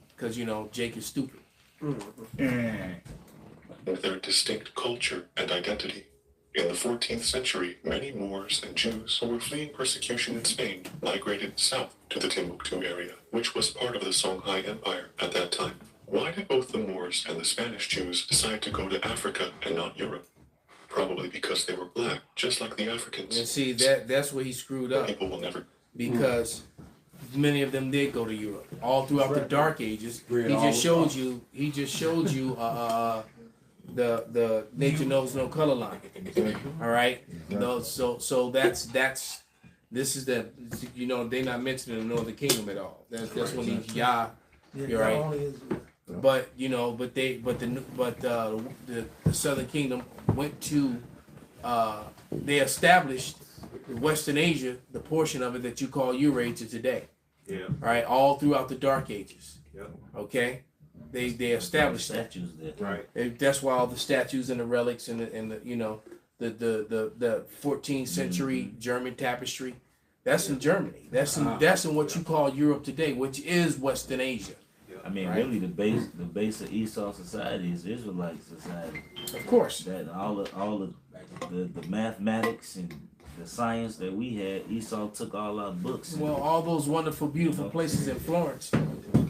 Because, Jake is stupid. with their distinct culture and identity. In the 14th century, many Moors and Jews who were fleeing persecution in Spain migrated south to the Timbuktu area, which was part of the Songhai Empire at that time. Why did both the Moors and the Spanish Jews decide to go to Africa and not Europe? Probably because they were black, just like the Africans. And see, that's where he screwed up. People will never... Because many of them did go to Europe all throughout the Dark Ages. He just showed you the nature knows no color line. All right. So that's this is the they're not mentioning the Northern Kingdom at all. That's when he's Yah. You're right. But the Southern Kingdom went to they established Western Asia, the portion of it that you call Eurasia today. Yeah. All right, all throughout the Dark Ages. Yep. Okay, they established statues there. Right. That's why all the statues and the relics and the 14th century German tapestry. That's in Germany. That's in what you call Europe today, which is Western Asia. I mean, really, the base of Esau society is Israelite society. Of course. That all the mathematics and the science that we had, Esau took all our books. Well, all those wonderful, beautiful places in Florence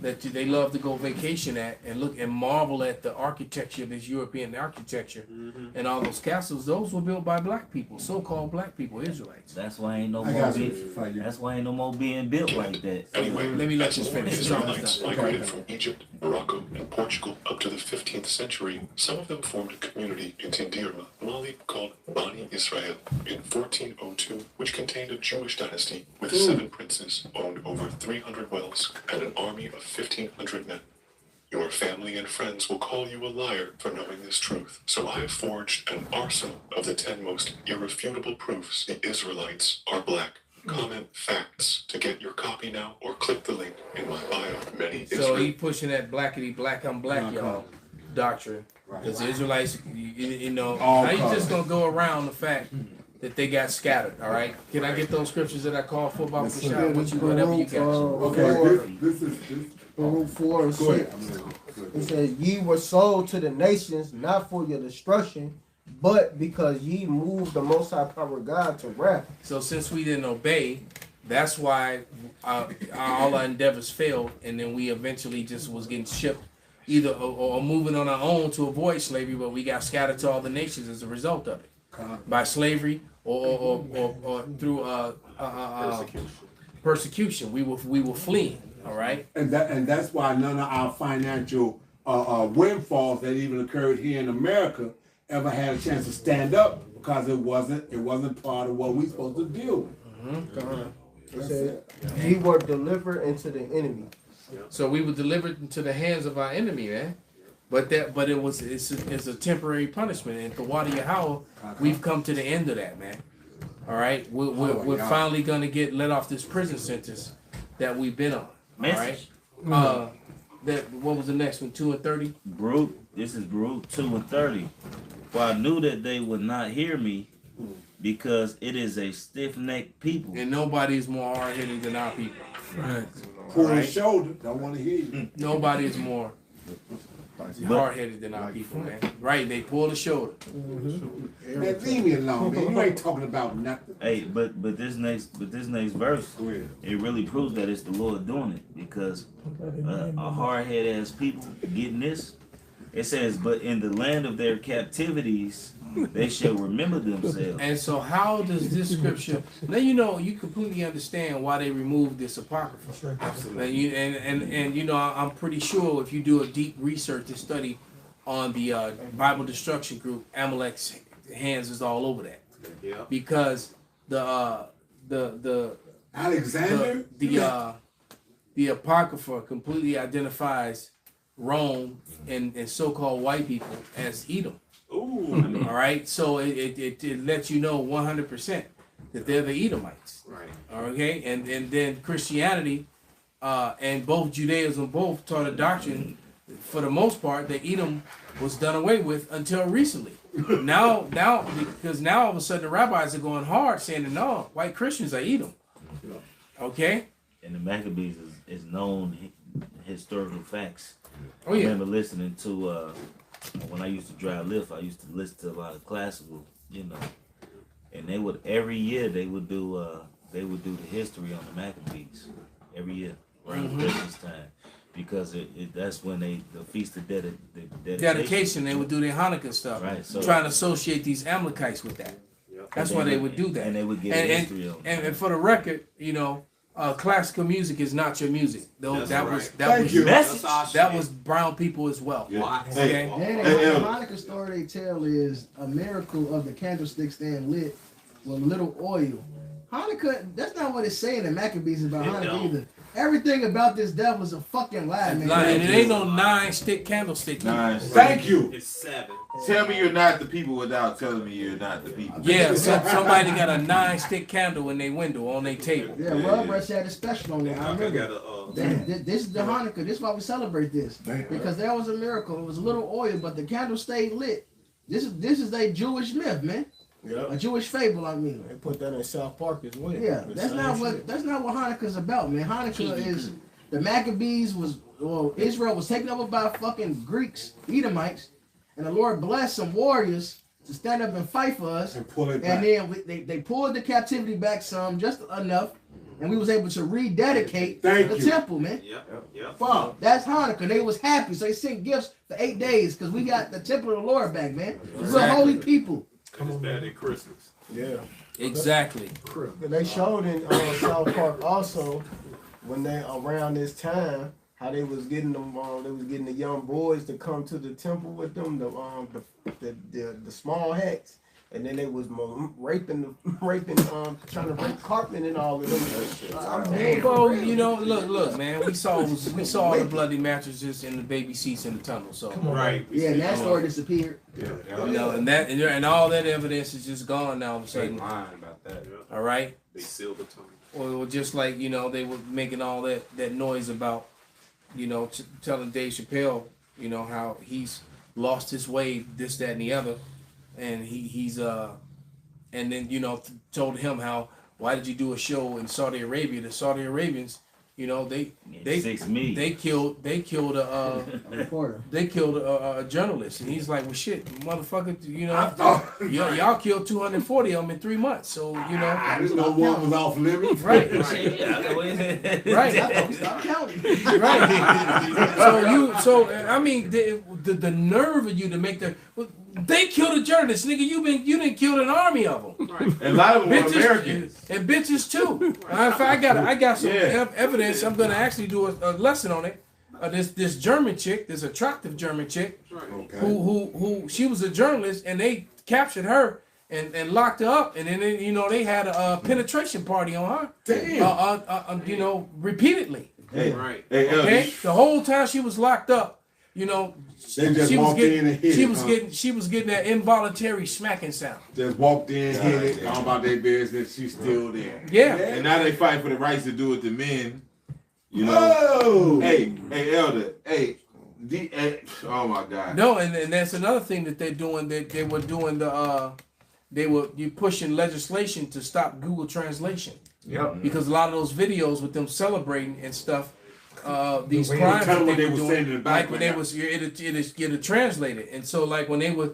that they love to go vacation at and look and marvel at the architecture, this European architecture, and all those castles. Those were built by black people, so-called black people, Israelites. That's why ain't no more being built like that. Anyway, let me let you finish. Israelites migrated from Egypt, Morocco, and Portugal up to the 15th century. Some of them formed a community in Tindirma, Mali, called Bani Israel in 1402, which contained a Jewish dynasty with 7 princes, owned over 300 wells, and an army of 1,500 men. Your family and friends will call you a liar for knowing this truth, so I have forged an arsenal of the 10 most irrefutable proofs the Israelites are black. Comment facts to get your copy now, or click the link in my bio. So he pushing that blackity black I'm black y'all doctrine, because the Israelites, how you just gonna go around the fact that they got scattered? All right, can I get those scriptures that I called for about Prashad? Whatever you got. Okay, this is Baruch 4 and 6. It says, "Ye were sold to the nations, not for your destruction, but because ye moved the Most High Power God to wrath." So since we didn't obey, that's why all our endeavors failed, and then we eventually just was getting shipped either or moving on our own to avoid slavery, but we got scattered to all the nations as a result of it, by slavery or through persecution. We were fleeing. All right, and that's why none of our financial windfalls that even occurred here in America ever had a chance to stand up, because it wasn't part of what we supposed to deal with. It said, "Ye were delivered into the enemy." So we were delivered into the hands of our enemy, man. But it's a temporary punishment. And for Wadi Yahweh, we've come to the end of that, man. All right, we're finally gonna get let off this prison sentence that we've been on. All right. What was the next one? 2 and 30. Baruch. This is Baruch 2 and 30. For I knew that they would not hear me, because it is a stiff-necked people, and nobody is more hard-headed than our people. Right. Pull his shoulder. Don't want to hear you. Nobody is more hard headed than our people, man. Right? They pull the shoulder. Man, leave me alone, man. You ain't talking about nothing. Hey, but this next verse, it really proves that it's the Lord doing it, because a hard headed ass people getting this. It says, but in the land of their captivities, they shall remember themselves. And so, how does this scripture? Now you completely understand why they removed this apocrypha. Absolutely. And you know, I'm pretty sure if you do a deep research and study on the Bible Destruction Group, Amalek's hands is all over that. Yeah. Because the Alexander, the apocrypha completely identifies Rome and so-called white people as Edom. Ooh. All right, so it lets you know 100% that they're the Edomites. Right. Okay, and then Christianity and both Judaism both taught a doctrine, for the most part, that Edom was done away with until recently. Now, because now all of a sudden the rabbis are going hard, saying that no, white Christians are Edom. Okay. And the Maccabees is known historical facts. Oh yeah. I remember listening to when I used to drive Lyft, I used to listen to a lot of classical, and they would every year they would do the history on the Maccabees every year around Christmas time, because that's when the feast of dedication, they would do their Hanukkah stuff, right? So trying to associate these Amalekites with that. That's why they would do that, and they would get history on. And for the record, classical music is not your music. Though that was brown people as well. Yeah. Okay. The Hanukkah story they tell is a miracle of the candlestick staying lit with little oil. Hanukkah, that's not what it's saying in Maccabees about Hanukkah either. Everything about this devil is a fucking lie, man. And it ain't no 9-stick candlestick. Thank you. It's 7. Tell me you're not the people without telling me you're not the people. Yeah, somebody got a 9-stick candle in their window on their table. Yeah, Rugrats had a special on there. I remember. This is the Hanukkah. This is why we celebrate this. Because there was a miracle. It was a little oil, but the candle stayed lit. This is a Jewish myth, man. Yeah. A Jewish fable, I mean. They put that in South Park as well. Yeah, that's not what Hanukkah's about, man. Hanukkah is the Maccabees Israel was taken over by fucking Greeks, Edomites, and the Lord blessed some warriors to stand up and fight for us. And pull it back. And then they pulled the captivity back some, just enough, and we was able to rededicate the temple, man. Yep. Wow, that's Hanukkah. They was happy, so they sent gifts for 8 days because we got the temple of the Lord back, man. We're holy people. It's better than Christmas. Yeah. Exactly. They showed in South Park also when they around this time how they was getting them. They was getting the young boys to come to the temple with them. The small hats. And then they was raping, trying to rape Cartman and all of them. Well, look, man. We saw the bloody mattresses and the baby seats in the tunnel. So Right. Yeah, and that story disappeared. And all that evidence is just gone now. All of a sudden. Lying about that. All right. They sealed the tunnel. Or just like they were making all that noise about, telling Dave Chappelle, how he's lost his way, this, that, and the other. And he's and then told him how, why did you do a show in Saudi Arabia? The Saudi Arabians, they killed a journalist, and he's like, well, shit, motherfucker, y'all killed 240 of them in 3 months, so I didn't know one was off limits. Right. So I mean, the nerve of you to make they killed a journalist, nigga. You didn't kill an army of them. Right. And a lot of them were Americans. And bitches too. In fact, I got some evidence. I'm gonna actually do a lesson on it. This German chick, this attractive German chick, who she was a journalist, and they captured her and locked her up, and then they had a penetration party on her. Damn. Repeatedly. Hey, Right. Okay, the whole time she was locked up. They just walked in and hit it. She was getting that involuntary smacking sound. Just walked in, hit it, all about their business. She's still there. Yeah. And now they fight for the rights to do it to men. Oh. Hey, Elder. Oh my God. No, and that's another thing that they're doing. They were doing you pushing legislation to stop Google Translation. Yep. Because a lot of those videos with them celebrating and stuff, these The way crimes they tell that what they they were were saying in doing, the like when they background. was it translated, and so like when they were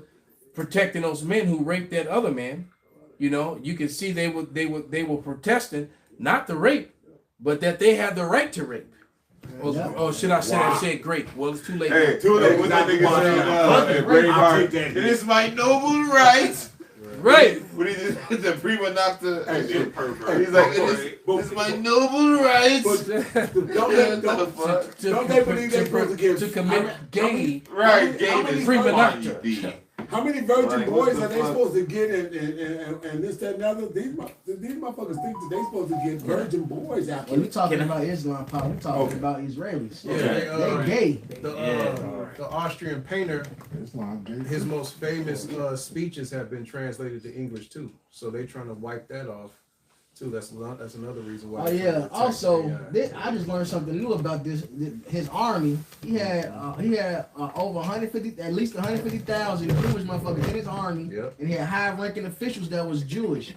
protecting those men who raped that other man, you know, you can see they were protesting not the rape, but that they had the right to rape. Or should I say I said grape? Well, it's too late. Hey, too late. What that nigga said? Braveheart. It is my noble right. Right. When he just the prima nocta. Hey, He's like, it is my noble right. Don't they believe they supposed to get to commit gay? Right, gay is prima fine, nocta. you D. How many virgin Like, boys what are the they fuck? supposed to get and this, that, and the other? These motherfuckers think that they supposed to get virgin boys out When we here. talking about Islam, Paul, we talking about Israelis. Yeah, They gay. The Austrian painter, Islam gay. his most famous speeches have been translated to English too. So they trying to wipe that off too. That's another reason why. Oh they're trying to yeah. attack Also, the, I just learned something new about this. His army, he had over 150, at least 150,000 Jewish motherfuckers in his army, Yep. and he had high-ranking officials that was Jewish.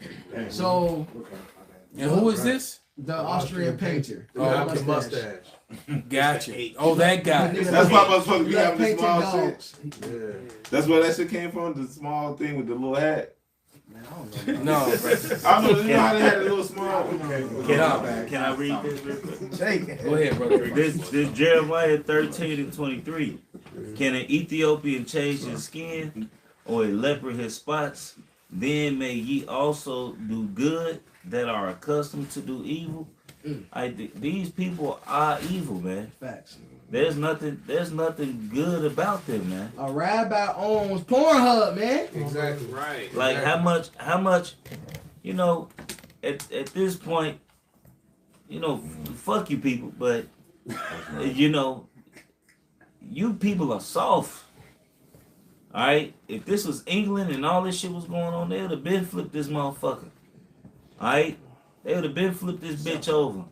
So, And who is this? the Austrian painter. He got the mustache. Gotcha. Oh, that guy. That's why motherfuckers be Yeah, having the painted small dogs. shit. Yeah. That's where that shit came from. The small thing with the little hat. No, bro. I don't know. You know how they had a little small. Can I read this real quick? Go ahead, brother. This Jeremiah 13:23. Can an Ethiopian change his skin, or a leper his spots? Then may ye also do good that are accustomed to do evil. These people are evil, man. Facts. There's nothing good about them, man. A rabbi owns Pornhub, man. Exactly. Right. Like how much, you know, at this point, you know, fuck you people, but you know, you people are soft. All right, if this was England and all this shit was going on, they would have been flipped this motherfucker. All right, they would have been flipped this bitch over.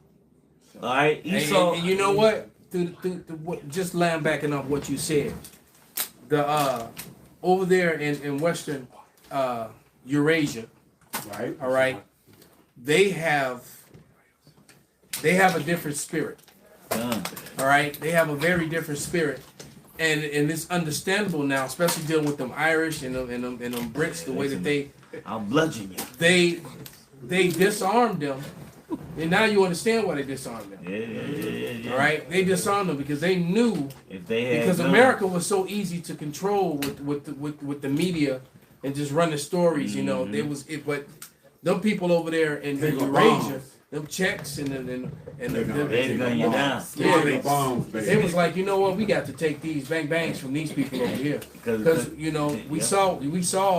All right, Esau. And you know what? Just laying backing up what you said. The over there in Western Eurasia, Right. all right, they have a different spirit. All right, they have a very different spirit, and it's understandable now, especially dealing with them Irish and them Brits, the way that I'll bludgeon you. They disarmed them, and now you understand why they disarmed them. Yeah. All right, they disarmed them because they knew If they had because guns. America was so easy to control with the media and just run the stories. You know, there was it, but them people over there in They go Eurasia, bombs. them Czechs and They gun you down. yeah, They bombs, baby. it was like, you know what, we got to take these bangs from these people over here because you know we saw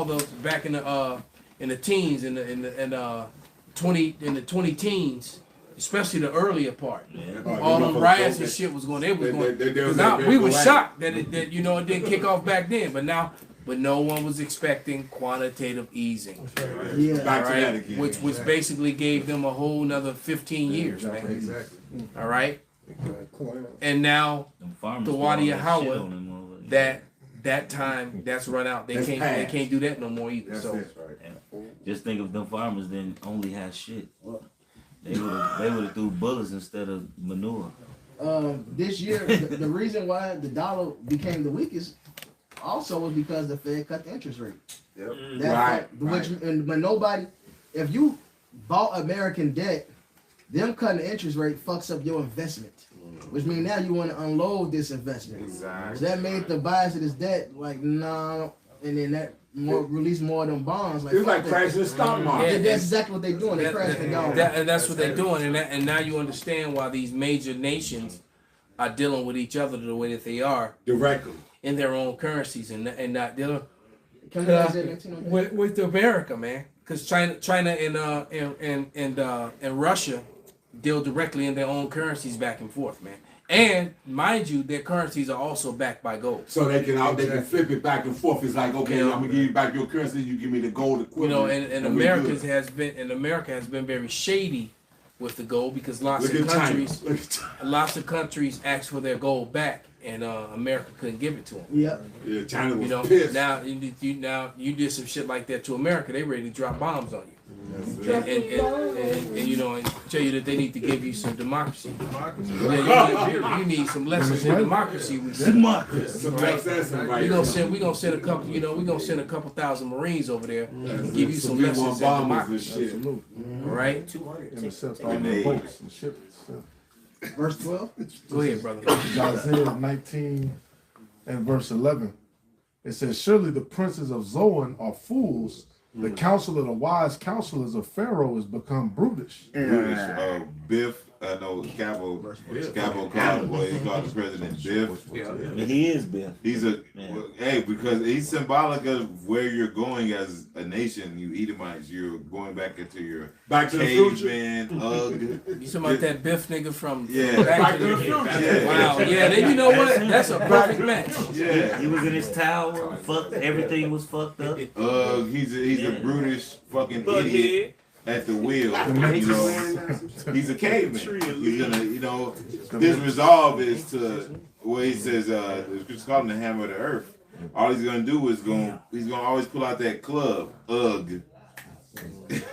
those back in the teens in the 20 teens, especially the earlier part. All them riots and shit was going. They was going. We were shocked that it you know it didn't kick off back then, but no one was expecting quantitative easing. Yeah. Back to All that right, again. which basically gave them a whole nother 15 years, man. Exactly. All right, and now the Wadi Howard, that time that's run out. They That's can't past. do that no more either. That's So it, right. Just think if them farmers didn't only have shit. They would have threw bullets instead of manure. This year, the reason why the dollar became the weakest also was because the Fed cut the interest rate. Yep. But nobody, if you bought American debt, them cutting the interest rate fucks up your investment. Which means now you want to unload this investment. Exactly. So that made the buyers of this debt like, nah, and then that release more of them bonds. Like, It's like fuck crashing the stock market. Yeah, that's exactly what they're doing. They're crashing the dollar. and that's what they're doing, and now you understand why these major nations are dealing with each other the way that they are Directly. in their own currencies and not dealing Can we guys say that too? with America, man. Because China and Russia deal directly in their own currencies back and forth, man. And mind you, their currencies are also backed by gold. So they can flip it back and forth. It's like, okay, I'm gonna give you back your currency, you give me the gold equivalent. You know, and America we good. has been very shady with the gold because lots Look of at China. countries Look at China. lots of countries asked for their gold back, and America couldn't give it to them. Yeah. Yeah, China was You know, pissed. now you did some shit like that to America, they ready to drop bombs on you. and you know, and tell you that they need to give you some democracy. Yeah, you need some lessons in democracy. Democracy. Right? We gonna send a couple. You know, we gonna send a couple thousand Marines over there and give you some lessons in democracy. All right. Verse 12. Go ahead, brother. Isaiah 19 and verse 11. It says, surely the princes of Zoan are fools. The counsel of the wise counselors of Pharaoh is become brutish. Biff, I know Cabo Cowboy, he called the president Biff. And he is Biff. He's because he's symbolic of where you're going as a nation, you Edomites. You're going back into your caveman, You talking about that Biff nigga from Yeah. Back to the Future? Wow, yeah, then you know what? That's a perfect match. Yeah. He was in his tower, fucked, everything was fucked up. He's a brutish fucking idiot at the wheel. You know, he's a caveman. He's gonna, you know, his resolve is to where he says, it's called him the hammer of the earth. All he's gonna do is he's gonna always pull out that club, ugh.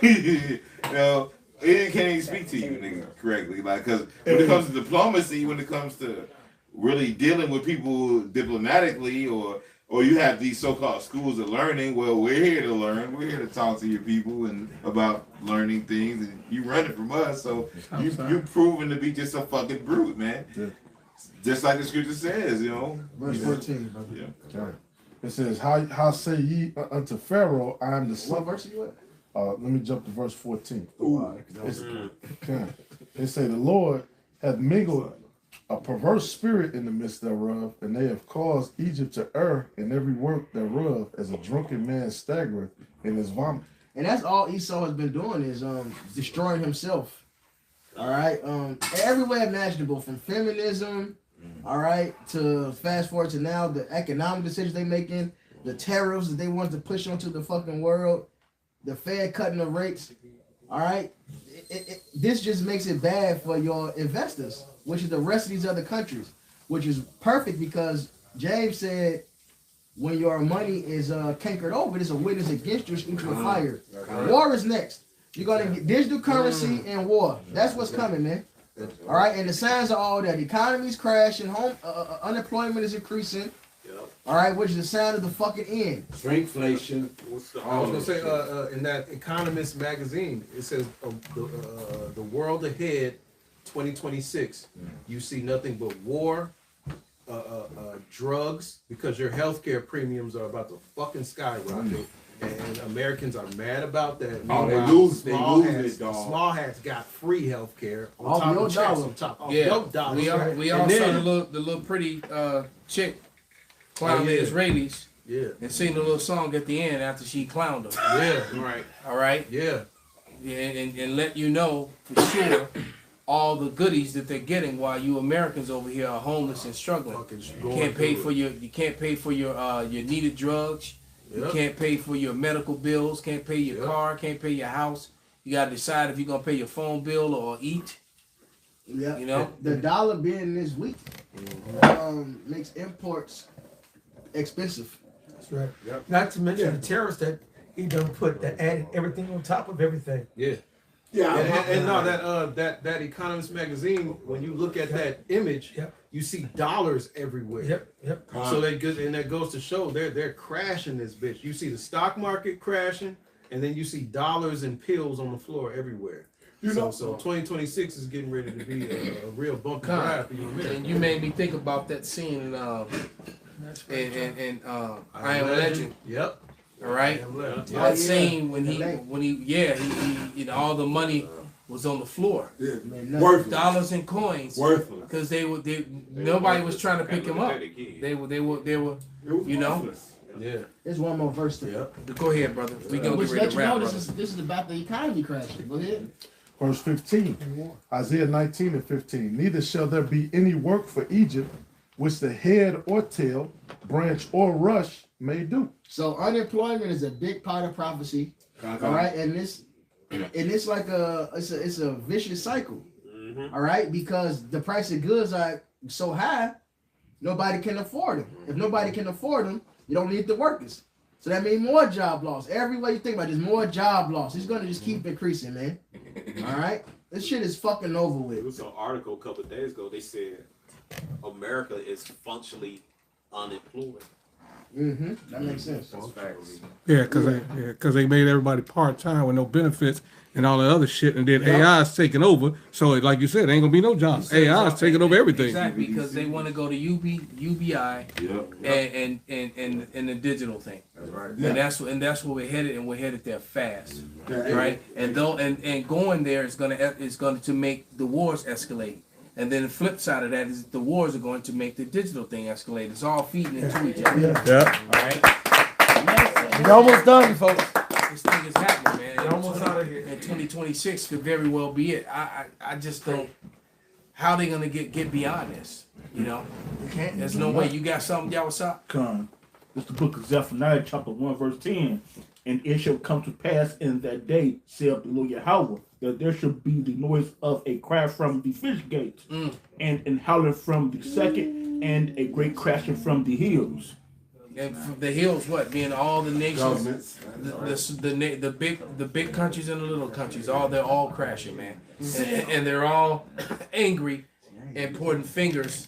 You know, he can't even speak to you nigga correctly, like, because when it comes to diplomacy, when it comes to really dealing with people diplomatically, or you have these so-called schools of learning. Well, we're here to learn. We're here to talk to your people and about learning things, and you run it from us. So you're proven to be just a fucking brute, man. Yeah. Just like the scripture says, you know. Verse 14. Yeah. Okay. It says, how say ye unto Pharaoh, I am the son. What verse are you at? Let me jump to verse 14. It say, the Lord hath mingled a perverse spirit in the midst thereof, and they have caused Egypt to err in every work thereof, as a drunken man staggereth in his vomit. And that's all Esau has been doing is destroying himself. All right, every way imaginable, from feminism, all right, to fast forward to now the economic decisions they making, the tariffs that they want to push onto the fucking world, the Fed cutting the rates. All right, this just makes it bad for your investors, which is the rest of these other countries, which is perfect because James said, when your money is cankered over, there's a witness against you into a fire. War is next. You're going to get digital currency and war. That's what's coming, man. All right, and the signs are all that. The economy's crashing, unemployment is increasing. All right, which is the sign of the fucking end. Shrinkflation. I was gonna say in that Economist magazine, it says the world ahead, 2026. You see nothing but war, drugs, because your healthcare premiums are about to fucking skyrocket, and Americans are mad about that. Oh, they lose it, dog. Small hats got free healthcare Off on top your of checks, dollar. on top of Yeah, your dollars. we And all saw then- the little pretty chick clown the Israelis. Yeah. And sing the little song at the end after she clowned them. Yeah, right. All right. Yeah. And let you know for sure all the goodies that they're getting while you Americans over here are homeless and struggling. You can't pay for your needed drugs. You can't pay for your medical bills. Can't pay your car. Can't pay your house. You got to decide if you're gonna pay your phone bill or eat. Yeah. You know, the dollar being this weak makes imports expensive. That's right. Yep. Not to mention the tariffs that he done put that added everything on top of everything. Yeah. Yeah, and no, that Economist magazine, when you look at that image, you see dollars everywhere. Yep. So that goes to show they're crashing this bitch. You see the stock market crashing, and then you see dollars and pills on the floor everywhere. So 2026 is getting ready to be a real bumpy ride for you. And you made me think about that scene in I Am Legend. Yep. All right. That scene when he you know, all the money was on the floor. Yeah. Worthless. Dollars and coins. Worthless. Because nobody was trying to pick him up. They were you know. Yeah. There's one more verse to Go ahead, brother. We gonna which get ready let to you wrap, know brother. this is about the economy crashing. Go ahead. Verse 15. Isaiah 19 and 15. Neither shall there be any work for Egypt, which the head or tail, branch or rush may do. So unemployment is a big part of prophecy. All right, and it's like it's a vicious cycle. All right, because the price of goods are so high, nobody can afford them. If nobody can afford them, you don't need the workers. So that means more job loss. Every way you think about it, there's more job loss. It's gonna just keep increasing, man. All right? This shit is fucking over with. It was an article a couple of days ago. They said America is functionally unemployed. That makes sense. Yeah, because they made everybody part time with no benefits and all the other shit, and then AI is taking over. So, like you said, ain't gonna be no jobs. AI is taking over everything. Exactly, because they want to go to UBI and the digital thing. That's right. And that's where we're headed, and we're headed there fast, right? And going there is going to make the wars escalate. And then the flip side of that is the wars are going to make the digital thing escalate. It's all feeding into each other. Yeah. All right. We're almost done, folks. This thing is happening, man. We're almost out of here. And 2026 could very well be it. I just don't. How they gonna get beyond this? You know, there's no way. You got something, y'all? What's up? Come. It's the book of Zephaniah, chapter 1, verse 10. And it shall come to pass in that day, saith the Lord Yahweh, that there shall be the noise of a cry from the fish gates, and an howling from the second, and a great crashing from the hills. And from the hills, what being all the nations, the big countries and the little countries, they're all crashing, man, and they're all angry and pointing fingers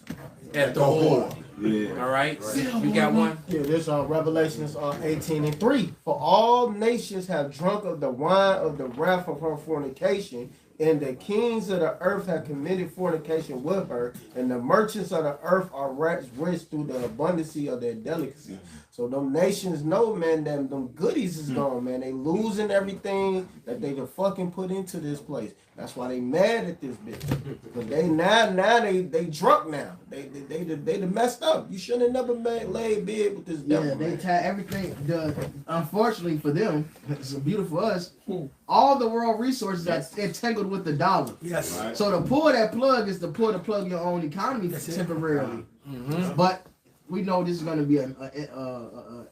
at the whore. Yeah. All right. You got one? Yeah, this Revelations 18:3. For all nations have drunk of the wine of the wrath of her fornication, and the kings of the earth have committed fornication with her, and the merchants of the earth are rich through the abundancy of their delicacy. So them nations know, man, them goodies is gone, man. They losing everything that they could fucking put into this place. That's why they mad at this bitch. But they now they drunk now. They messed up. You shouldn't have never laid bed with this devil. Yeah, they tie everything. Unfortunately for them, it's beautiful for us. All the world resources are entangled with the dollar. Yes. Right. So to pull that plug is to pull the plug your own economy temporarily. But we know this is going to be a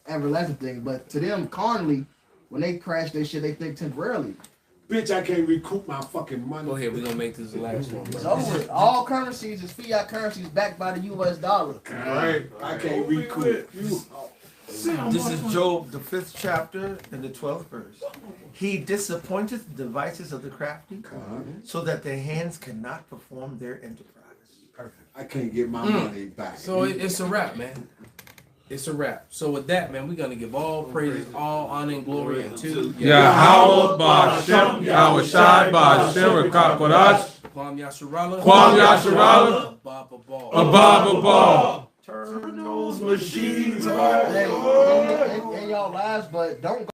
everlasting thing. But to them, carnally, when they crash their shit, they think temporarily. Bitch, I can't recoup my fucking money. Go ahead, we're gonna make this the last one. It's over with. All currencies is fiat currencies backed by the US dollar. Right. I can't recoup. This is Job, the 5th chapter and the 12th verse. He disappointeth the devices of the crafty, so that their hands cannot perform their enterprise. Perfect. I can't get my money back. So it's a wrap, man. It's a wrap. So with that, man, we're gonna give all praises, all honor and glory unto Yahweh Ba'Shem, Yahweh Shai Ba'Shem, Rekakodash, Kwam Yasharala, Ababa Ball. Turn those machines on. In y'all lives, but don't